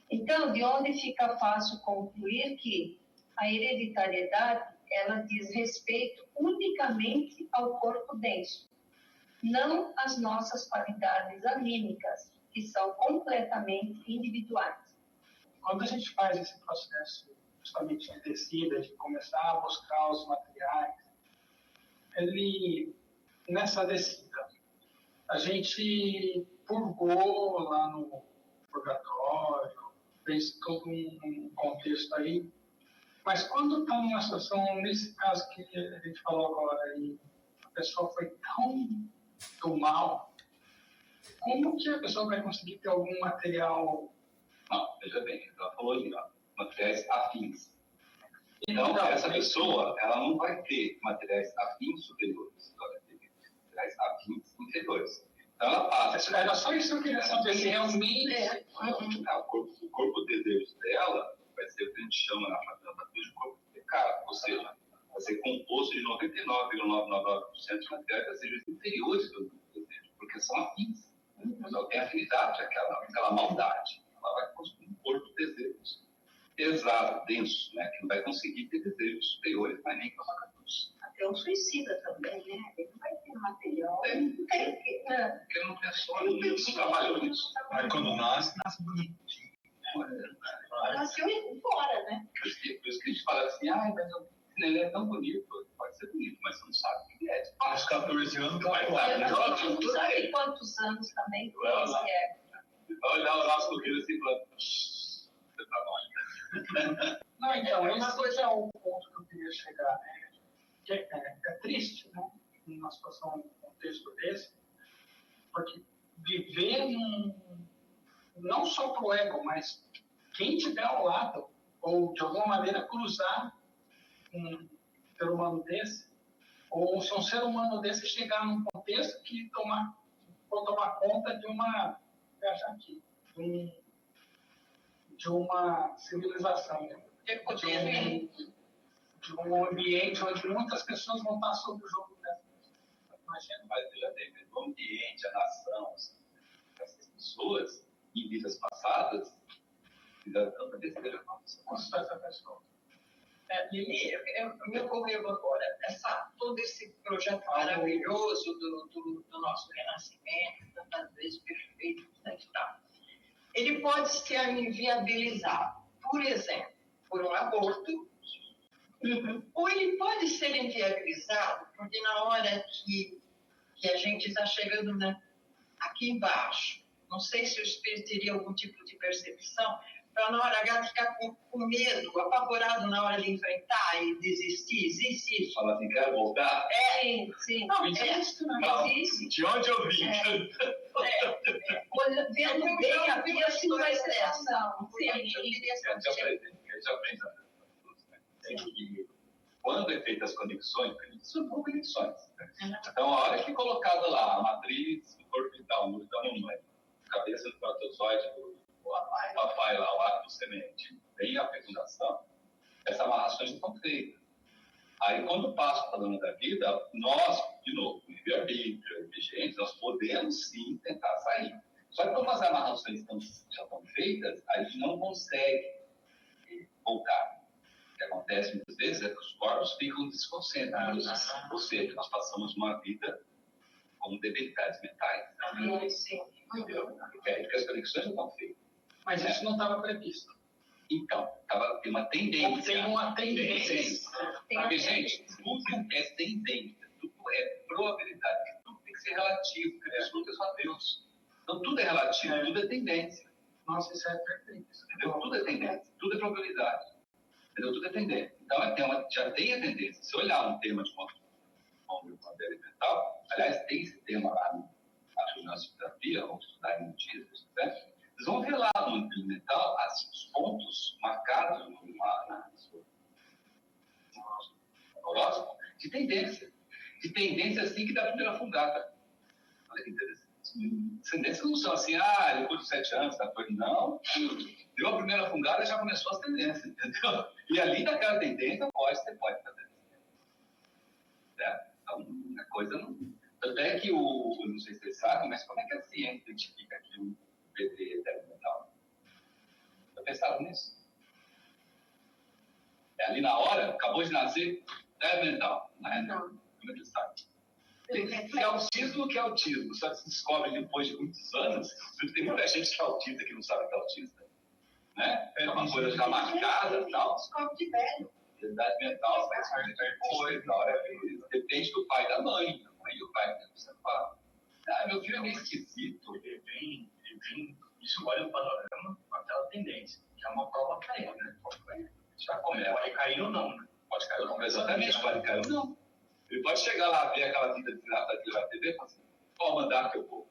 Então, de onde fica fácil concluir que a hereditariedade, ela diz respeito unicamente ao corpo denso, não às nossas qualidades anímicas, que são completamente individuais. Quando a gente faz esse processo justamente de descida, de começar a buscar os materiais, nessa descida, a gente purgou lá no purgatório, fez todo um contexto aí. Mas quando está numa situação, nesse caso que a gente falou agora, e a pessoa foi tão do mal, como que a pessoa vai conseguir ter algum material? Não, veja bem, ela falou ali, materiais afins. Então, essa pessoa, ela não vai ter materiais afins superiores, ela vai ter materiais afins inferiores. Então, ela passa. Era só isso que eu queria saber, se realmente... O corpo de desejo dela vai ser o que a gente chama na faculdade de corpo de pecado, ou seja, vai ser composto de 99,999% de materiais de desejos inferiores do desejo, porque são afins. Ela tem afinidade àquela maldade. Ela vai construir um corpo de desejos pesado, denso, né, que não vai conseguir ter desejos superiores, mas nem para uma cruz. Até um suicida também, né? Ele não vai ter material. Porque ele não pensou, não trabalhou nisso. Mas quando nasce bonitinho. Nasceu fora, né? Por isso que a gente fala assim, mas o neném é tão bonito, pode ser ser bonito, mas você não sabe o que é. Aos 14 anos, vai A gente não sabe quantos anos também tem esse ego. Vai olhar o nosso filho assim e falar, você trabalha. Não, então, uma coisa é o ponto que eu queria chegar. É triste, né? Numa situação, um contexto desse, porque viver não só para o ego, mas quem tiver ao lado, ou de alguma maneira cruzar um ser humano desse, ou se um ser humano desse chegar num contexto que for tomar conta de uma, de uma civilização, de um ambiente onde muitas pessoas vão estar sob o jogo dessa. Imagina, mas já teve o ambiente, a nação, essas pessoas, em vidas passadas, fizeram tanta besteira com essa pessoa. Lili, me ocorreu agora, todo esse projeto maravilhoso do nosso renascimento, tantas vezes perfeito, né, que tá. Ele pode ser inviabilizado, por exemplo, por um aborto, ou ele pode ser inviabilizado porque na hora que a gente está chegando, né, aqui embaixo, não sei se o espírito teria algum tipo de percepção, para na hora H ficar com medo, apavorado na hora de enfrentar e desistir. Existe isso? Fala assim, quero voltar? Sim. Não, existe. De onde eu vim? Vendo bem a vida, assim vai ser ação. Quando é feita as conexões, são conexões. Então, a hora que é colocada lá a matriz do corpo vital, no da mamãe, cabeça do espermatozoide do papai lá, o ato semente, vem a fecundação, essas amarrações estão feitas. Aí, quando passa para a dona da vida, nós, de novo, com livre-arbítrio, vigentes, nós podemos sim tentar sair. Só que como as amarrações já estão feitas, a gente não consegue voltar. O que acontece muitas vezes é que os corpos ficam desconcentrados. Ou seja, nós passamos uma vida com debilidades mentais. Porque as conexões já estão feitas. Mas isso não estava previsto. Então, tem uma tendência. Tem uma tendência. Porque, gente, tudo é tendência, tudo é probabilidade, tudo tem que ser relativo, porque tudo é só Deus. Então, tudo é relativo, tudo é tendência. Nossa, isso é perfeito. Entendeu? Tudo é tendência, tudo é probabilidade. Entendeu? Tudo é tendência. Então, já tem a tendência. Se olhar um tema de matéria mental, aliás, tem esse tema lá no terapia, ou estudar em notícias, né? Vocês vão ver lá no mental os pontos marcados no horóscopo de tendência. De tendência assim que dá a primeira fungada. Olha que interessante. Tendências não são assim, depois de 7 anos, 14, não. Deu a primeira fungada e já começou as tendências, entendeu? E ali daquela tendência você pode fazer. Então, a coisa não. Até que não sei se vocês sabem, mas como é que a ciência identifica que o bebê é mental? Eu pensava nisso. Ali na hora, acabou de nascer, é mental. Não. Como é que sabe? Se é autismo, que é autismo? Só que se descobre depois de muitos anos. Tem muita gente que é autista que não sabe que é autista. Né? É uma coisa já marcada e tal. Descobre de velho. Idade mental, depois, na hora, depende do pai e da mãe. A mãe e o pai, você fala. Meu filho é meio esquisito. Ele vem, escolhe o panorama com aquela tendência, que é uma prova para ele, né? Já começa. Pode cair ou não, né? Pode cair ou não, exatamente, pode cair ou não. Ele pode chegar lá, ver aquela vida desgraçada que ele vai TV e falar assim, qual mandar que eu vou?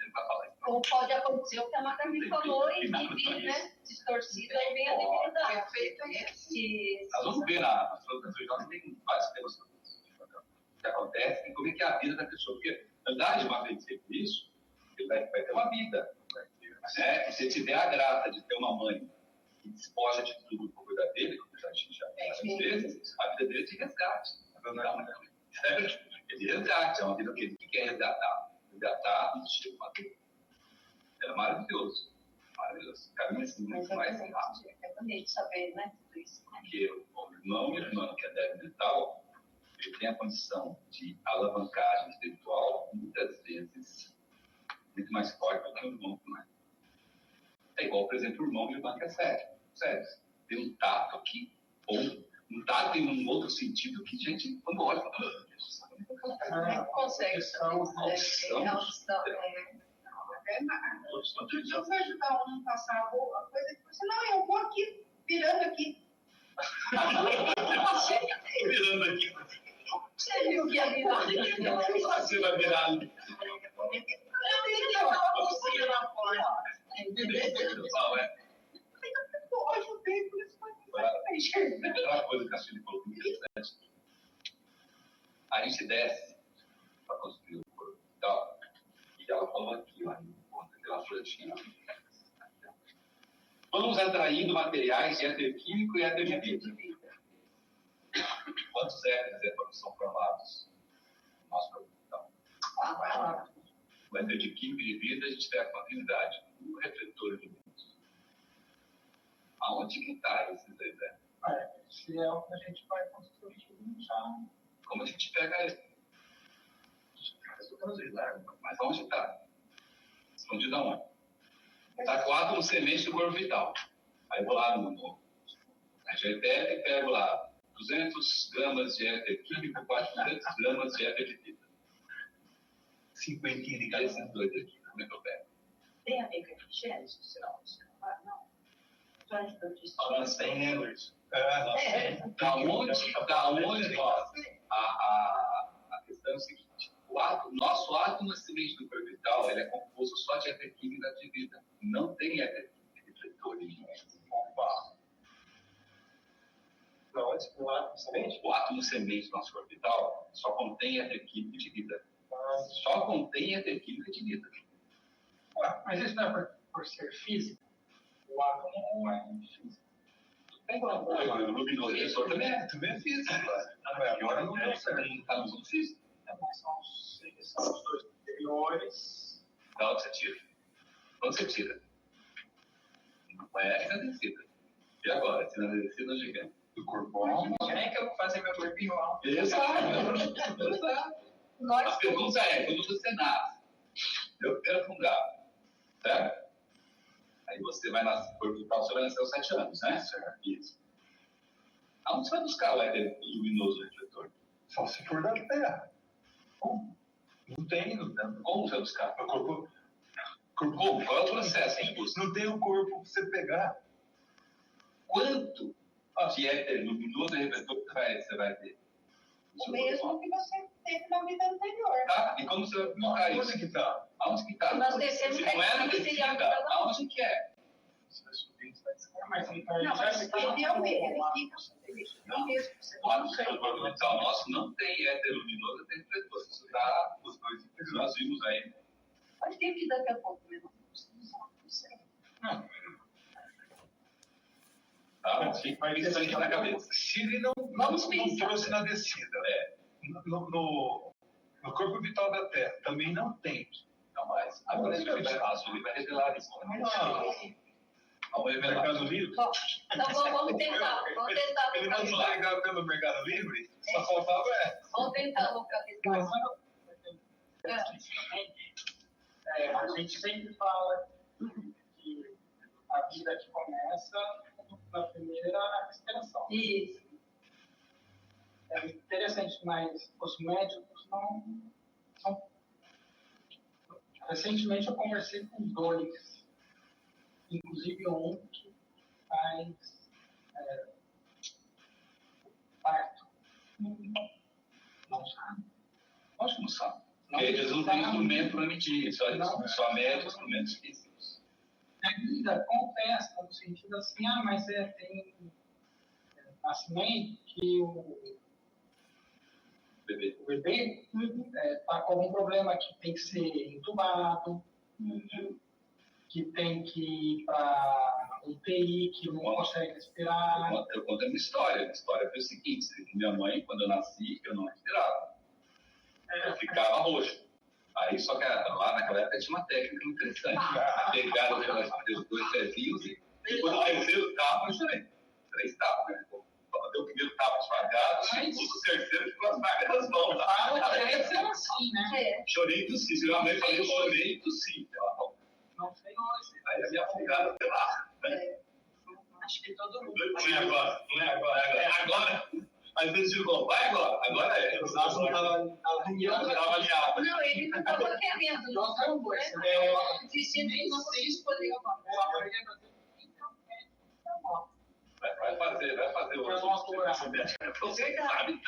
Ele vai falar isso. Ou pode acontecer o que a Magali falou e vir, né? Distorcida e vem a debilidade. Perfeito isso. Nós vamos ver nas produções jovens, tem vários temas que acontecem e como é que é a vida da pessoa. Porque, na verdade, uma vez feito isso, ele vai ter uma vida. Né? E se tiver a graça de ter uma mãe que despoja de tudo por cuidar dele, como já disse várias vezes, a vida dele é de resgate. Certo? É de resgate, é uma vida que ele quer resgatar. Resgatar e chega uma vida. É maravilhoso. Maravilhoso. Caminho assim, muito mais rápido. É bonito saber, né? Tudo isso. Porque o irmão e a irmã que é débil mental, ele tem a condição de alavancagem espiritual, muitas vezes, muito mais forte do que o irmão que não é. É igual, por exemplo, o irmão e a irmã que é sério. Sério. Tem um tato aqui, ou um Tá, tem um outro sentido que, gente, quando olha, Não consegue. Outro dia eu fui ajudar um a passar a coisa e falei assim, não, eu vou aqui, virando aqui. Virando aqui. Você viu que ia virar? Você vai virar ali. Eu tenho que levar uma bolsinha na porta. Hoje eu tenho, por isso que eu Uma coisa que a Cília falou interessante. A gente desce para construir o corpo e tal. E ela falou aqui, ó, aquela plantinha. Vamos atraindo materiais de éter químico e éter de vida. Quantos éteres são formados no nosso corpo vital? O éter de químico e de vida, a gente tem a continuidade do refletor de luz. Aonde que está esses dois éteres? Esse é o que a gente vai construir já. Como a gente pega ele? Mas onde está? Escondido aonde? Está com o átomo semente do corpo vital. Aí eu vou lá no GTF e pego lá 200 gramas de éter químico, 400 gramas de éter de vida. 50 de cada esses dois aqui. Como é que eu pego? Tem a ver com refrigério, não? Tem Edwards. Da onde, ó, a questão é o seguinte: nosso átomo é semente do corpo vital, ele é composto só de éter químico e de vida. Não tem éter químico refletor nenhum. O átomo semente? O átomo semente do nosso corpo vital só contém éter químico de vida. Só contém éter químico de vida. Mas isso não é por ser físico? O átomo não é físico. Tem o luminoso também é físico. Agora não está no mundo físico. São os dois superiores. Da onde você tira? Quando você tira? Não é inadescida. E agora? Se inadescida é gigante. Do corpo alto. Como é que eu vou fazer meu corpinho alto? Exato. A pergunta é, quando você nasce, eu quero fundar, certo? Aí você vai nascer, corpo vital, você vai nascer aos 7 anos, né? Certo. Isso. Aonde você vai buscar o éter luminoso refletor? Só se for da Terra. Como? Não tem. Como você vai buscar? O corpo. Como? Qual é o processo que busca? Não tem o corpo para você pegar. Quanto de éter luminoso refletor você vai ter? O mesmo que você teve na vida anterior. Tá? E como você vai buscar isso? Onde que está? Aonde que está? Nós descemos não é na descida, aonde que é? Você vai subir, você vai descer. Mas ele é o mesmo, ele fica o mesmo. O átomo corpo vital nosso não tem éter luminoso, tem refletor. Isso dá os dois que nós vimos aí. Pode ter que daqui a pouco mesmo. Não sei. Tá? Vai isso aqui na cabeça. Se ele não trouxe na descida, no corpo vital da Terra, também não tem. Não, mas agora ele vai revelar isso. Vamos revelar. Mercado Livre? Então vamos tentar. Ele não entregar pelo Mercado Livre? Só faltava Vamos tentar localizar. A gente sempre fala que a vida que começa na primeira respiração. Isso. É interessante, mas os médicos não são. Recentemente eu conversei com 2, inclusive um que faz parto. Não sabe. Acho que não sabe. Porque eles não têm instrumento para medir, só mede instrumentos físicos. Ainda acontece, no sentido assim, mas tem nascimento que o bebê está com algum problema que tem que ser entubado, que tem que ir para UTI, que não consegue respirar. Eu conto a minha história. A história foi o seguinte: minha mãe, quando eu nasci, eu não respirava. Eu ficava roxo. Aí, só que lá naquela época tinha uma técnica interessante. Pegaram os 2 pezinhos e depois o terceiro tapa, eu chorei. 3 tapas, né? Deu o primeiro tapa esfagado, o terceiro ficou esfagado as mãos. Assim, né? Chorei e tossi. Se minha mãe falou, eu chorei e tossi. Não sei. Aí me afogaram pela. Acho de todo mundo. Não é agora, não é agora, é agora. Às vezes eu digo, vai agora, agora é. O Zaço não estava alinhado. Não, ele não estava querendo, nós vamos, né? Dizendo que não podia escolher agora. Vai fazer o Você sabe,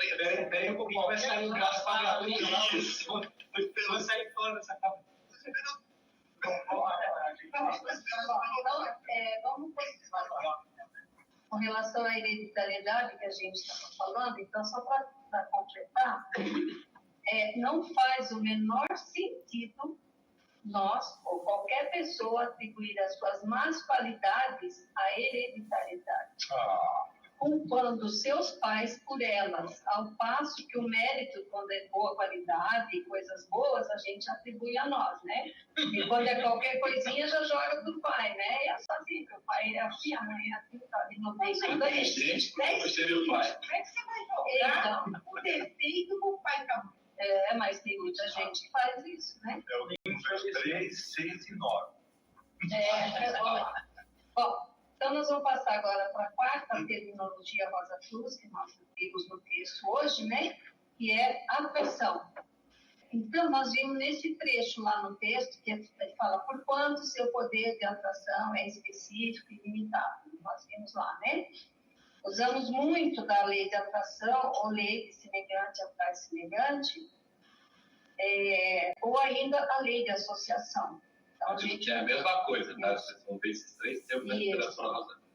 Peraí, um pouquinho, vai sair o braço para Isso. vai sair fora dessa cabeça. Vamos com relação à hereditariedade que a gente estava falando, então, só para completar, não faz o menor sentido nós, ou qualquer pessoa, atribuir as suas más qualidades à hereditariedade, culpando seus pais por elas, ao passo que o mérito, quando é boa qualidade, coisas boas, a gente atribui a nós, né? E quando é qualquer coisinha, já joga pro pai, né? E é assim, o pai é assim, a mãe é assim, tá ali no meio. Gente, como seria o pai? Como é que você vai jogar o defeito com o pai e com a mãe? Mas tem muita gente que faz isso, né? É o livro 3, 6 e 9. Bom, então nós vamos passar agora para a quarta terminologia Rosa Cruz, que nós vimos no texto hoje, né? Que é atração. Então, nós vimos nesse trecho lá no texto, que fala por quanto seu poder de atração é específico e limitado. Nós vimos lá, né? Usamos muito da lei de atração, ou lei de semelhante atrai semelhante, ou ainda a lei de associação. Então, a gente... É a mesma coisa, tá? Vocês vão ver esses três termos da literatura Rosa Cruz.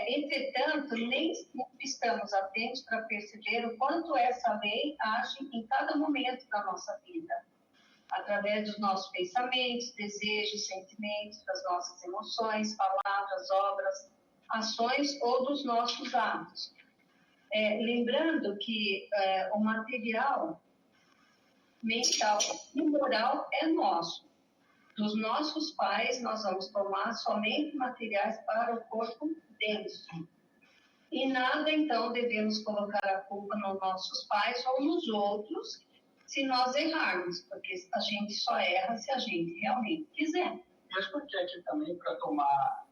Entretanto, nem sempre estamos atentos para perceber o quanto essa lei age em cada momento da nossa vida, através dos nossos pensamentos, desejos, sentimentos, das nossas emoções, palavras, obras, ações ou dos nossos atos. Lembrando que o material mental e moral é nosso. Dos nossos pais, nós vamos tomar somente materiais para o corpo denso. E nada, então, devemos colocar a culpa nos nossos pais ou nos outros se nós errarmos, porque a gente só erra se a gente realmente quiser. Mas porque aqui também, para tomar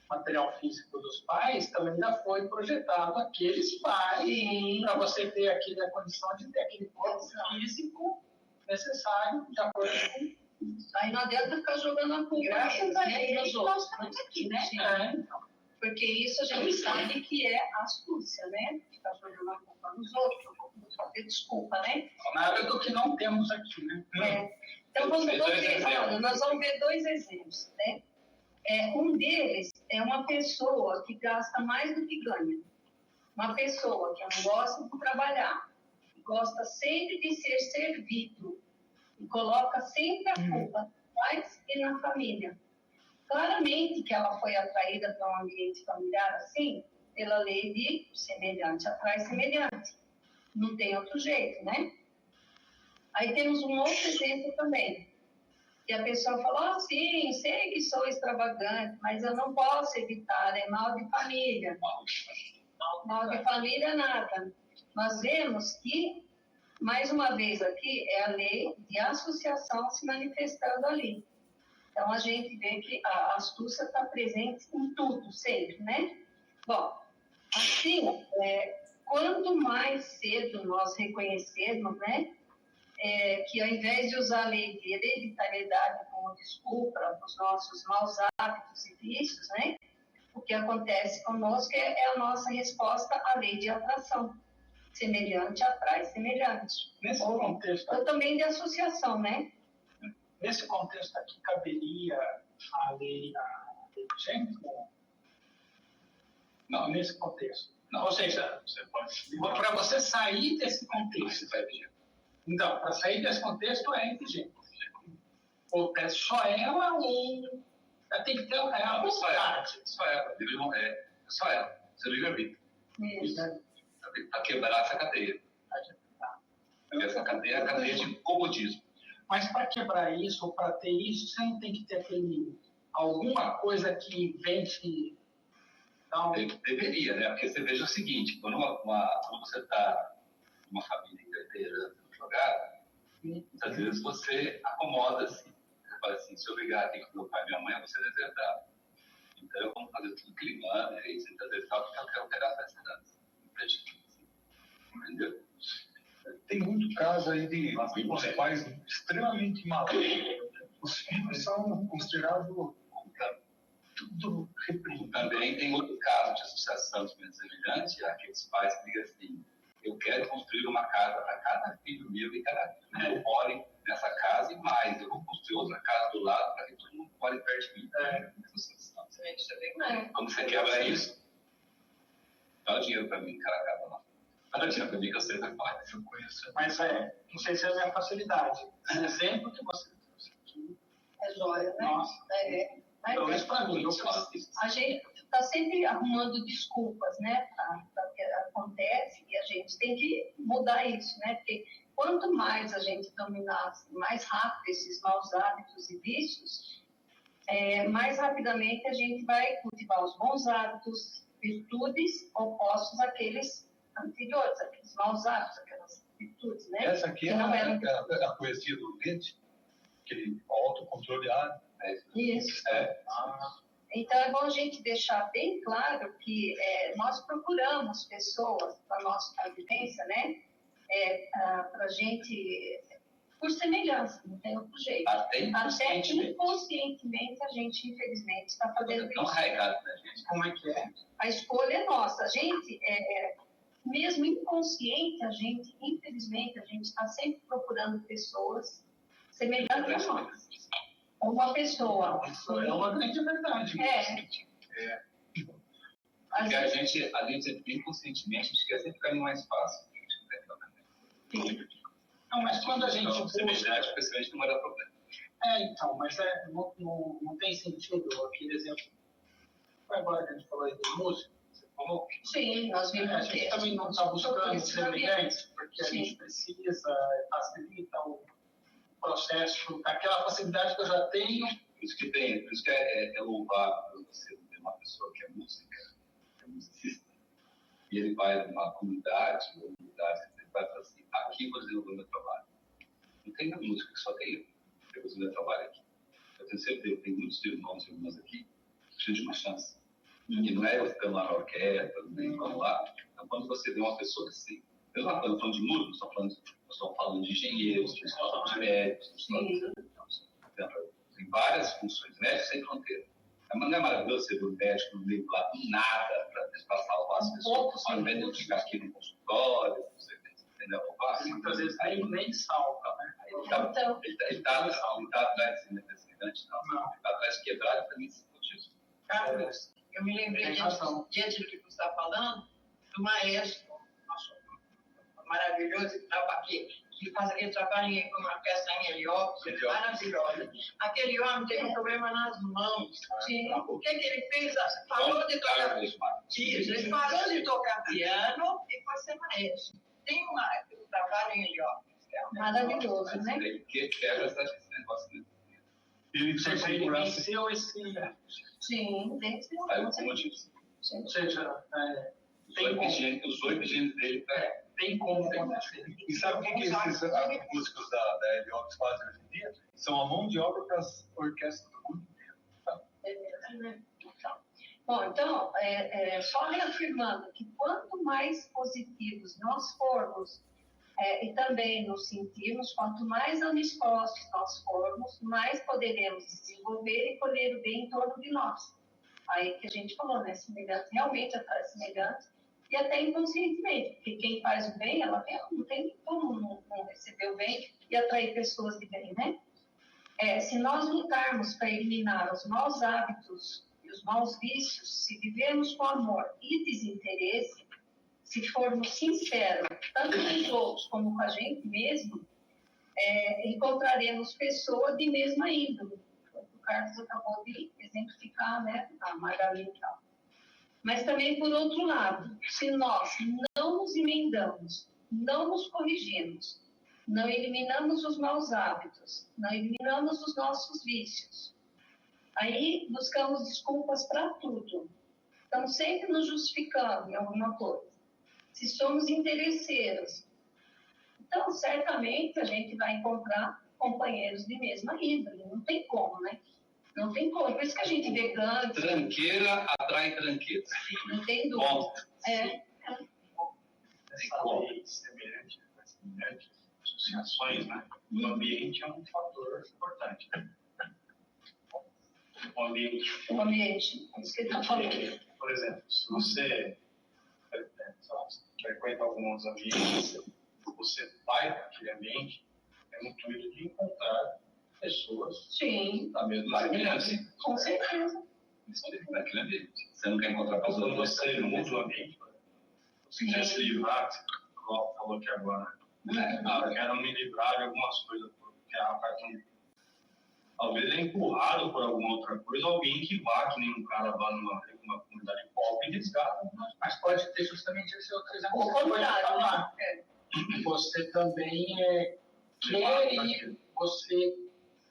material físico dos pais, também já foi projetado aqueles pais para você ter aqui a condição de ter aquele corpo físico necessário de acordo com... Aí não adianta ficar jogando a culpa. Graças a Deus, nós estamos aqui, né? Porque isso a gente sabe que é astúcia, né? Ficar jogando a culpa nos outros, fazer desculpa, né? Nada do que não temos aqui, né? Então, nós vamos ver dois exemplos, né? Um deles é uma pessoa que gasta mais do que ganha. Uma pessoa que não gosta de trabalhar, que gosta sempre de ser servido, e coloca sempre a culpa nos pais e na família. Claramente que ela foi atraída para um ambiente familiar assim, pela lei de semelhante atrai semelhante. Não tem outro jeito, né? Aí temos um outro exemplo também, que a pessoa falou, sim, sei que sou extravagante, mas eu não posso evitar, é mal de família. Mal de família, nada. Nós vemos que, mais uma vez aqui, é a lei de associação se manifestando ali. Então, a gente vê que a astúcia está presente em tudo, sempre, né? Bom, assim, quanto mais cedo nós reconhecermos, né, que ao invés de usar a lei de hereditariedade como desculpa para os nossos maus hábitos e vícios, né, o que acontece conosco é a nossa resposta à lei de atração. Semelhante atrai semelhante. Nesse contexto... Ou também de associação, né? Nesse contexto aqui, caberia a lei do gênero? Não, nesse contexto. Não, ou seja, para você sair desse contexto. Então, para sair desse contexto é inteligente. Ou é só ela ou tem que ter ela. Não, só ela. Só ela. Só ela. Seu livre-arbítrio. Isso. Para quebrar essa cadeia. Essa cadeia é a cadeia de comodismo. Mas para quebrar isso, ou para ter isso, você não tem que ter alguma coisa que invente... Deveria, né? Porque você veja o seguinte, quando você está numa família inteira jogada, muitas vezes você acomoda-se. Você fala assim, se eu ligar aqui com meu pai e minha mãe, você deserdado. Então, vamos fazer tudo climando, né? Isso, então, ele fala que eu quero pegar essa cidade. Entendeu? Tem muito caso aí de os pais extremamente malucos. Os filhos são considerados tudo reprimido. Também tem outro caso de associação semelhante, aqueles pais que dizem assim, eu quero construir uma casa para cada filho meu e cada filho meu more nessa casa e mais, eu vou construir outra casa do lado para que todo mundo more perto de mim. Como você quebra isso? Dá o dinheiro para mim, cara, acaba lá. Dá o dinheiro para mim que eu sei da parte. Eu conheço. Mas não sei se é a minha facilidade. Esse exemplo que você trouxe aqui é joia, né? Nossa. Pelo menos para mim. A gente está sempre arrumando desculpas, né, para o que acontece, e a gente tem que mudar isso, né? Porque quanto mais a gente dominar mais rápido esses maus hábitos e vícios, mais rapidamente a gente vai cultivar os bons hábitos, virtudes opostos àqueles anteriores, aqueles maus hábitos, aquelas virtudes, né? Essa aqui é a poesia do Goethe, aquele autocontrole hábito. Isso. Então, é bom a gente deixar bem claro que nós procuramos pessoas para a nossa convivência, né? Para a gente, por semelhança, não tem outro jeito. Até inconscientemente a gente, infelizmente, está fazendo isso. Arraigado, né, gente? Como é que é? A escolha é nossa. A gente, mesmo inconsciente, infelizmente, a gente está sempre procurando pessoas semelhantes a nós. Uma pessoa. Isso é uma grande verdade. Porque a gente inconscientemente, a gente quer sempre ficar mais fácil. Sim. Não, mas quando a gente busca... Semelhante, principalmente não vai dar problema. Então, mas não tem sentido aquele exemplo. Agora que a gente falou aí do músico, você falou? Sim, nós vimos a gente também não está buscando semelhantes, porque a gente precisa, facilita o processo, aquela facilidade que eu já tenho. Por isso que é louvável você ter uma pessoa que é musicista, e ele vai numa comunidade, ou unidade, ele vai falar assim, aqui vou desenvolver meu trabalho. Não tem na música que só tem eu vou desenvolver meu trabalho aqui. Eu tenho certeza que tem muitos irmãos e irmãs aqui que precisam de uma chance. E não é eu ficando lá na orquestra, nem vamos lá. Então, quando você vê uma pessoa assim, eu não estou falando de músicos, estou falando de engenheiros, estou falando de médicos, tem várias funções, médicos sem fronteira. Mas não é maravilhoso ser um médico no meio lá do nada para salvar as pessoas, ao invés de eu ficar aqui no consultório, entendeu? Muitas vezes nem salva, né? Ele está atrás desse gigante, não. Ele está atrás de quebrar e também se disso. Carlos, eu me lembrei diante do que você está falando, do maestro, nosso maravilhoso, que estava aqui, que faz aquele trabalho com uma peça em Heliópolis, maravilhosa. Aquele homem teve um problema nas mãos. O que ele fez? Parou de tocar. Ele parou de tocar piano e foi ser maestro. Tem um trabalho em Heliópolis. Maravilhoso, né? Que quebra esse negócio. Ele venceu esse... Sim, venceu. Ou seja, os 8 genes dele tem como acontecer. E sabe o que esses músicos da Heliópolis fazem hoje em dia? São a mão de obra para as orquestras do mundo inteiro. Bom, então, só reafirmando que quanto mais positivos nós formos e também nos sentirmos, quanto mais amistosos nós formos, mais poderemos desenvolver e colher o bem em torno de nós. Aí que a gente falou, né? Semelhante realmente atrai semelhante e até inconscientemente, porque quem faz o bem, ela não tem como não receber o bem e atrair pessoas de bem, né? Se nós lutarmos para eliminar os maus hábitos e os maus vícios, se vivermos com amor e desinteresse, se formos sinceros, tanto com os outros como com a gente mesmo, encontraremos pessoas de mesma índole. O Carlos acabou de exemplificar, né, a Magali e tal. Mas também, por outro lado, se nós não nos emendamos, não nos corrigimos, não eliminamos os maus hábitos, não eliminamos os nossos vícios, aí buscamos desculpas para tudo. Estamos sempre nos justificando em alguma coisa. Se somos interesseiros, então certamente a gente vai encontrar companheiros de mesma índole, não tem como, né? Não tem como. Por isso que a gente vê gangues. Tranqueira atrai tranqueira. Não tem dúvida. Bom. Essa lei semelhante associações, né? O ambiente é um fator importante. O ambiente. É isso que ele está falando. Por exemplo, se você frequenta alguns ambientes, você vai para aquele ambiente, é no intuito de encontrar pessoas da mesma semelhança. Com certeza. Naquele ambiente. Você não quer encontrar pessoas. Quando você muda o ambiente, você quer se livrar, você falou aqui agora. Eu quero me livrar de algumas coisas, porque a parte talvez é empurrado por alguma outra coisa, alguém que vá, que nem um cara lá numa comunidade pobre e desgasta. Mas pode ter justamente esse outro exemplo. O contrário, Você também quer ir, você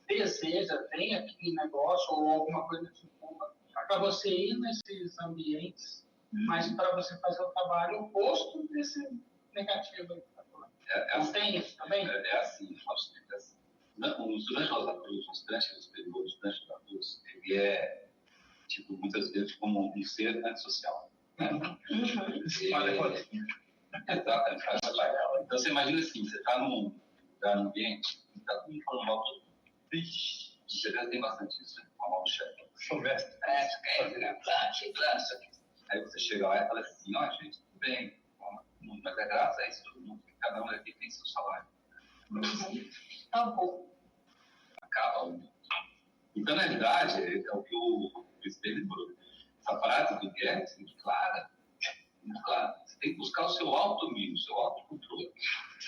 deseja, tem aquele negócio ou alguma coisa que empurra para você ir nesses ambientes, mas para você fazer o trabalho oposto desse negativo aí. Tem isso também? É assim, o estudante Rosa Cruz, o estudante do superior, o estudante da Cruz, ele é, tipo, muitas vezes como um ser antissocial. Né? Exatamente. Então você imagina assim, você está num lugar, num ambiente, está todo mundo falando mal todo mundo. Você já tem bastante isso, né? Com mal do chefe. Silvestre. Aí você chega lá e fala assim, ó, gente, tudo bem, mas é graça a isso todo mundo, que cada um aqui tem seu salário. Tá bom. Acaba o mundo. Então, na realidade, é o que o presidente lembrou. Essa frase do Guedes é muito clara. Muito clara. Você tem que buscar o seu autodomínio, o seu autocontrole.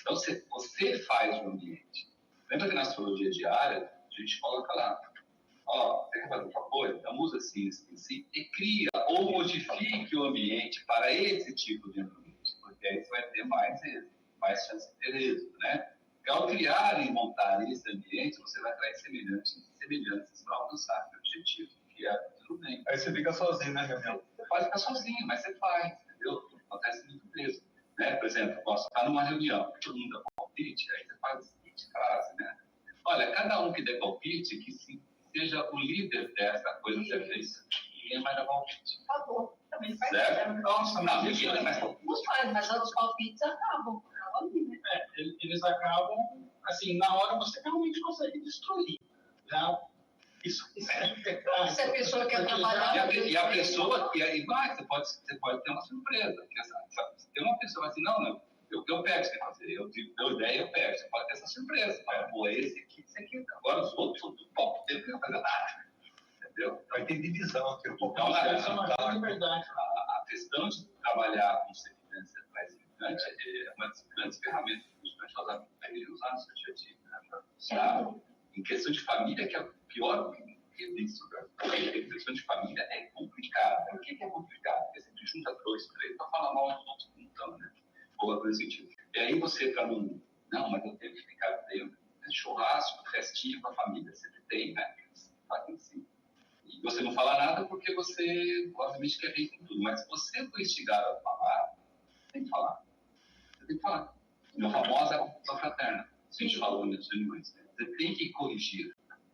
Então, você faz o ambiente. Lembra que na astrologia diária, a gente coloca lá, ó, você quer fazer um favor? Então usa assim, e cria ou modifique o ambiente para esse tipo de ambiente, porque aí você vai ter mais chance de ter êxito, né? Porque ao criar e montar esse ambiente, você vai atrair semelhanças para alcançar o objetivo, que é tudo bem. Aí você fica sozinho, né, Gabriel? Você pode ficar sozinho, mas você faz, entendeu? Acontece muito mesmo. Né? Por exemplo, posso estar numa reunião, todo mundo dá palpite, aí você faz a seguinte frase, né? Olha, cada um que der palpite, que seja o líder dessa coisa que você fez. Ninguém vai dar palpite. Acabou. Também faz certo? Nossa, não, ninguém dá mais palpite. Não faz, mas os palpites acabam. Eles acabam, assim, na hora você realmente consegue destruir. Já, isso é se a pessoa quer trabalhar... E a pessoa, e aí vai, você pode ter uma surpresa. Porque, se tem uma pessoa assim, não, eu pego você fazer, eu dou ideia, eu pego. Você pode ter essa surpresa. Fala, pô, esse aqui. Agora os outros, o palco dele não vai fazer nada. Entendeu? Vai ter divisão aqui. Então, a questão de trabalhar com semelhança mais semelhante é uma das grandes ferramentas que os estudantes devem usar no seu dia a dia. Né? Em questão de família, que é o pior que isso. Em questão de família é complicado. Por que é complicado? Porque você junta 2, 3 para falar mal dos outros que não estão, né? Ou coisa desse sentido. E aí você para não, mas eu tenho que ficar bem, churrasco, festinha com a família, sempre tem, né? Fazem assim. E você não fala nada porque você, obviamente, quer ver com tudo. Mas se você for instigado a falar, você tem que falar. Você tem que falar. Uma famosa confusão fraterna. A gente falou nas reuniões. Você tem que corrigir.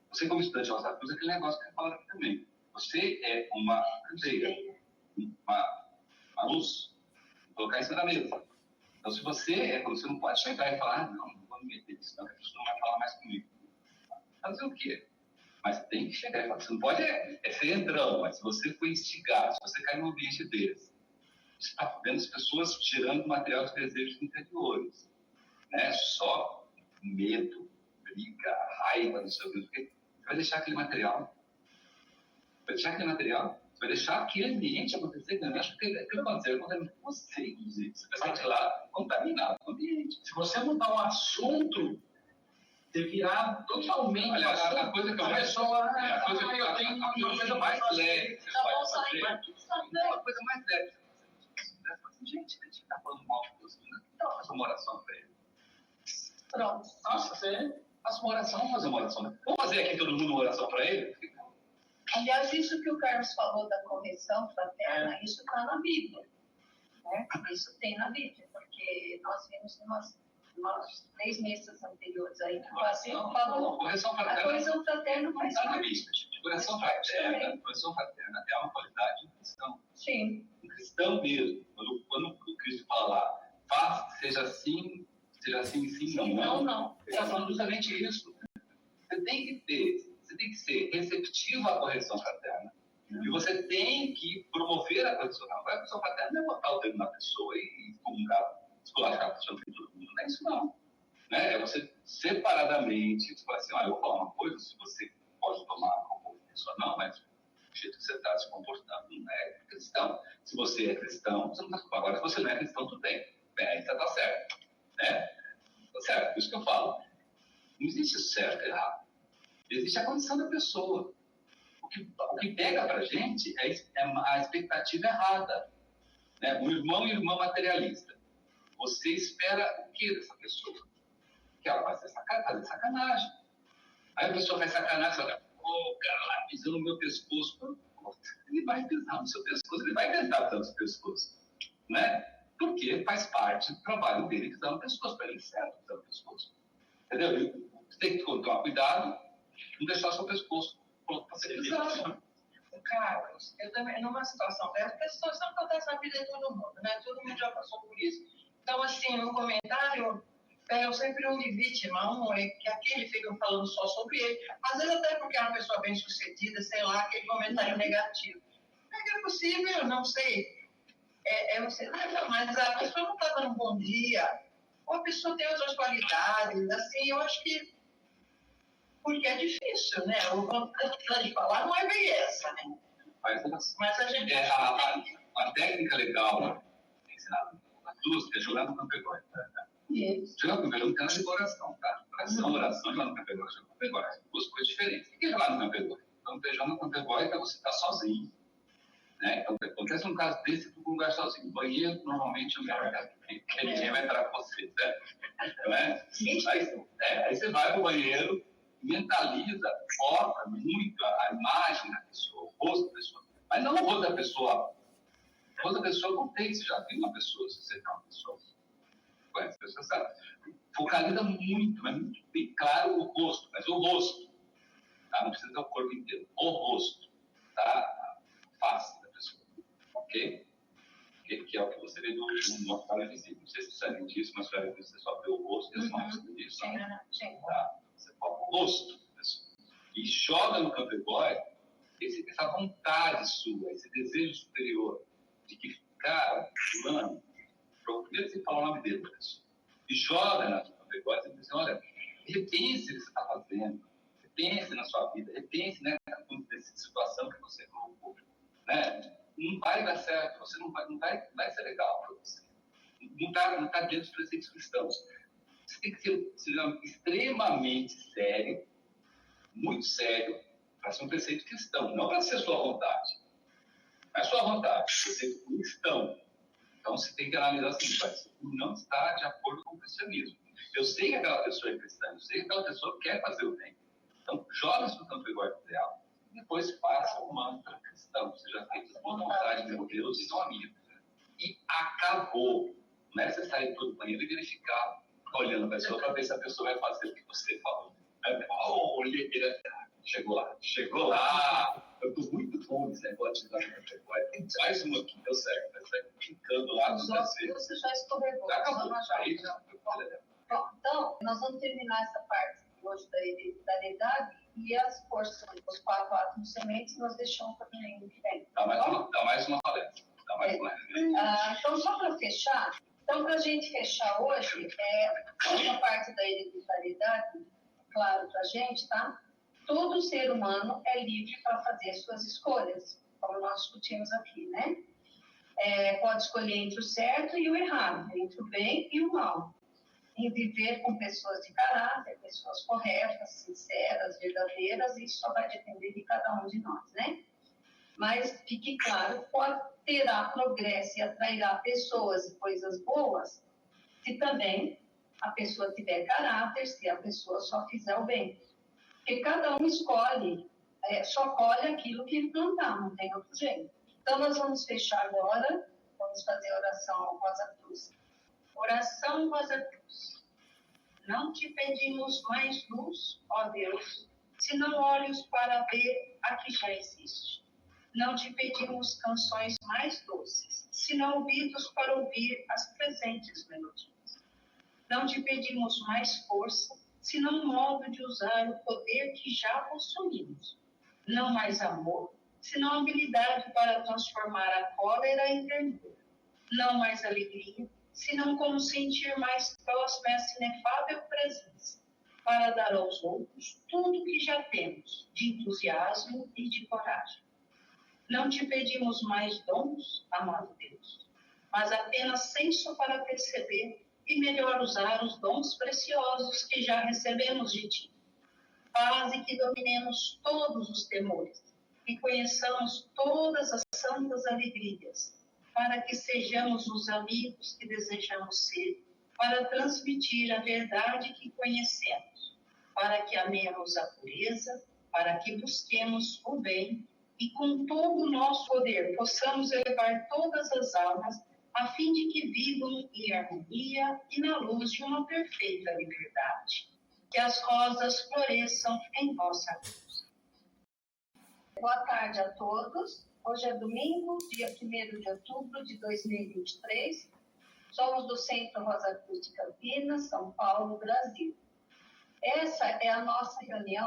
Você, como estudante de Rosa Cruz, é aquele negócio que eu falo aqui também. Você é uma candeia, uma luz. Vou colocar isso na mesa. Então, se você não pode chegar e falar, não vou me meter nisso, não, a pessoa não vai falar mais comigo. Fazer o quê? Mas tem que chegar e falar, você não pode ser entrão, mas se você for instigado, se você cair num ambiente desse, você está vendo as pessoas tirando material de desejos interiores, né? Só medo, briga, raiva, não sei o que, você vai deixar aquele material. Você vai deixar aquele ambiente acontecer, eu acho que aquilo acontecer com você, inclusive. Você vai sair de lá contaminado com o ambiente. Se você mudar um assunto, você virar totalmente... Olha, a coisa que eu mais... Eu tenho uma coisa mais leve. Uma coisa mais leve. Gente, a gente está falando mal de Deus, né? Então, faz uma oração para ele. Pronto. Nossa, você faz uma oração, vamos fazer uma oração. Vamos fazer aqui todo mundo uma oração para ele? Aliás, isso que o Carlos falou da correção fraterna, isso está na Bíblia. Né? Isso tem na Bíblia, porque nós vimos umas 3 missas anteriores aí, que o Basil falou. Correção A fraterna correção fraterna não faz está na parte. lista, gente. Correção fraterna é uma qualidade cristã. Sim. Um cristão mesmo. Quando o Cristo fala lá, faça, seja assim, sim, não. Ele está falando justamente isso. Você tem que ser receptivo à correção fraterna. E você tem que promover a correção fraterna. A correção fraterna não é botar o dedo na pessoa e esculachar a pessoa de todo mundo. Não é isso, não. Né? É você separadamente falar assim, eu vou falar uma coisa, se você pode tomar como isso ou não, mas o jeito que você está se comportando não é cristão. Se você é cristão, você não está culpado. Agora, se você não é cristão, tudo bem. Aí você está certo. Né? Tá certo? Por isso que eu falo. Não existe certo e errado. Existe a condição da pessoa. O que pega pra gente é a expectativa errada. Né? Um irmão e irmã materialista. Você espera o que dessa pessoa? Que ela vai fazer sacanagem. Aí a pessoa faz sacanagem e fala, o cara lá pisando no meu pescoço. Ele vai pisar no seu pescoço, ele vai tentar pisar no seu pescoço. Né? Porque faz parte do trabalho dele pisar no pescoço, para ele certo pisar no pescoço. Entendeu? Você tem que tomar cuidado, não deixar o seu pescoço pronto para ser pisado. Carlos, eu também, numa situação dessa, porque a situação acontece na vida de todo mundo, né? Todo mundo já passou por isso. Então, assim, no comentário, eu sempre um de vítima, que aquele fica falando só sobre ele. Às vezes até porque é uma pessoa bem sucedida, sei lá, aquele comentário negativo. É possível, não sei. Você, mas a pessoa não está dando um bom dia, ou a pessoa tem outras qualidades, assim, eu acho que porque é difícil, né? O vontade de falar não é bem essa, né? Mas a gente... A técnica legal ensinada na cruz é jogar no campegói. Tá? Jogar no campegói não tem nada de oração, tá? Oração, jogar no campegói, jogar no campegói. São duas coisas diferentes. O que é jogar no campegói? Então, jogar no campegói é você estar sozinho. Né? Então, acontece um caso desse, tu com um lugar sozinho. Banheiro, normalmente, é o melhor caso que ninguém vai entrar com você, né? Não é? Aí você vai pro banheiro, mentaliza, foca muito a imagem da pessoa, o rosto da pessoa. Mas não o rosto da pessoa. O rosto da pessoa não tem, você já tem uma pessoa, se você tem uma pessoa. Conhece a pessoa, sabe? Focaliza muito, é muito bem claro o rosto, mas o rosto. Tá? Não precisa ter o corpo inteiro. O rosto. Tá? A face da pessoa. Ok? Que é o que você vê no nosso trabalho visível. Não sei se você sabe disso, mas você só vê o rosto e as mãos disso. Tá? Você foca o rosto da pessoa. E joga no campegói essa vontade sua, esse desejo superior de que, cara, fulano, primeiro você fala o nome dele, e joga na campegói e diz, olha, repense o que você está fazendo, repense na sua vida, repense nessa situação que você colocou, né? Não vai dar certo, você não vai ser legal para você. Não está dentro dos preceitos cristãos. Você tem que ser extremamente sério, muito sério, para ser um preceito cristão, não para ser sua vontade. Não é sua vontade, você ser cristão. Então você tem que analisar assim, mas não está de acordo com o cristianismo. Eu sei que aquela pessoa é cristã, eu sei que aquela pessoa quer fazer o bem. Então joga isso no campegói ideal e depois faça o mantra cristão. Você já fez a boa vontade, meu Deus, e não a minha. E acabou. Não é você sair todo banheiro e verificar, olhando a pessoa para ver se a pessoa vai fazer o que você falou. Olha, chegou lá. Eu estou muito bom nesse negócio de dar tem mais uma aqui, deu certo. Você vai ficando lá no Você já escorregou. Bom, então, nós vamos terminar essa parte hoje da hereditariedade e as forças, os 4 átomos sementes, nós deixamos para o ano que vem. Dá mais uma palestra. Então, só para fechar, para a gente fechar hoje, uma parte da hereditariedade, claro para a gente, tá? Todo ser humano é livre para fazer suas escolhas, como nós discutimos aqui, né? Pode escolher entre o certo e o errado, entre o bem e o mal. Em viver com pessoas de caráter, pessoas corretas, sinceras, verdadeiras, isso só vai depender de cada um de nós, né? Mas fique claro, terá progresso e atrairá pessoas e coisas boas se também a pessoa tiver caráter, se a pessoa só fizer o bem. Porque cada um escolhe, só colhe aquilo que ele plantar, não tem outro jeito. Então, nós vamos fechar agora, vamos fazer a oração Rosa Cruz. Oração Rosa Cruz. Não te pedimos mais luz, ó Deus, senão olhos para ver a que já existe. Não te pedimos canções mais doces, senão ouvidos para ouvir as presentes melodias. Não te pedimos mais força, senão modo de usar o poder que já possuímos. Não mais amor, senão habilidade para transformar a cólera em ternura. Não mais alegria, senão como sentir mais próxima essa inefável presença, para dar aos outros tudo que já temos, de entusiasmo e de coragem. Não te pedimos mais dons, amado Deus, mas apenas senso para perceber e melhor usar os dons preciosos que já recebemos de ti. Faze que dominemos todos os temores e conheçamos todas as santas alegrias, para que sejamos os amigos que desejamos ser, para transmitir a verdade que conhecemos, para que amemos a pureza, para que busquemos o bem e com todo o nosso poder possamos elevar todas as almas a fim de que vivam em harmonia e na luz de uma perfeita liberdade. Que as rosas floresçam em vossa luz. Boa tarde a todos. Hoje é domingo, dia 1º de outubro de 2023. Somos do Centro Rosa Cruz de Campinas, São Paulo, Brasil. Essa é a nossa reunião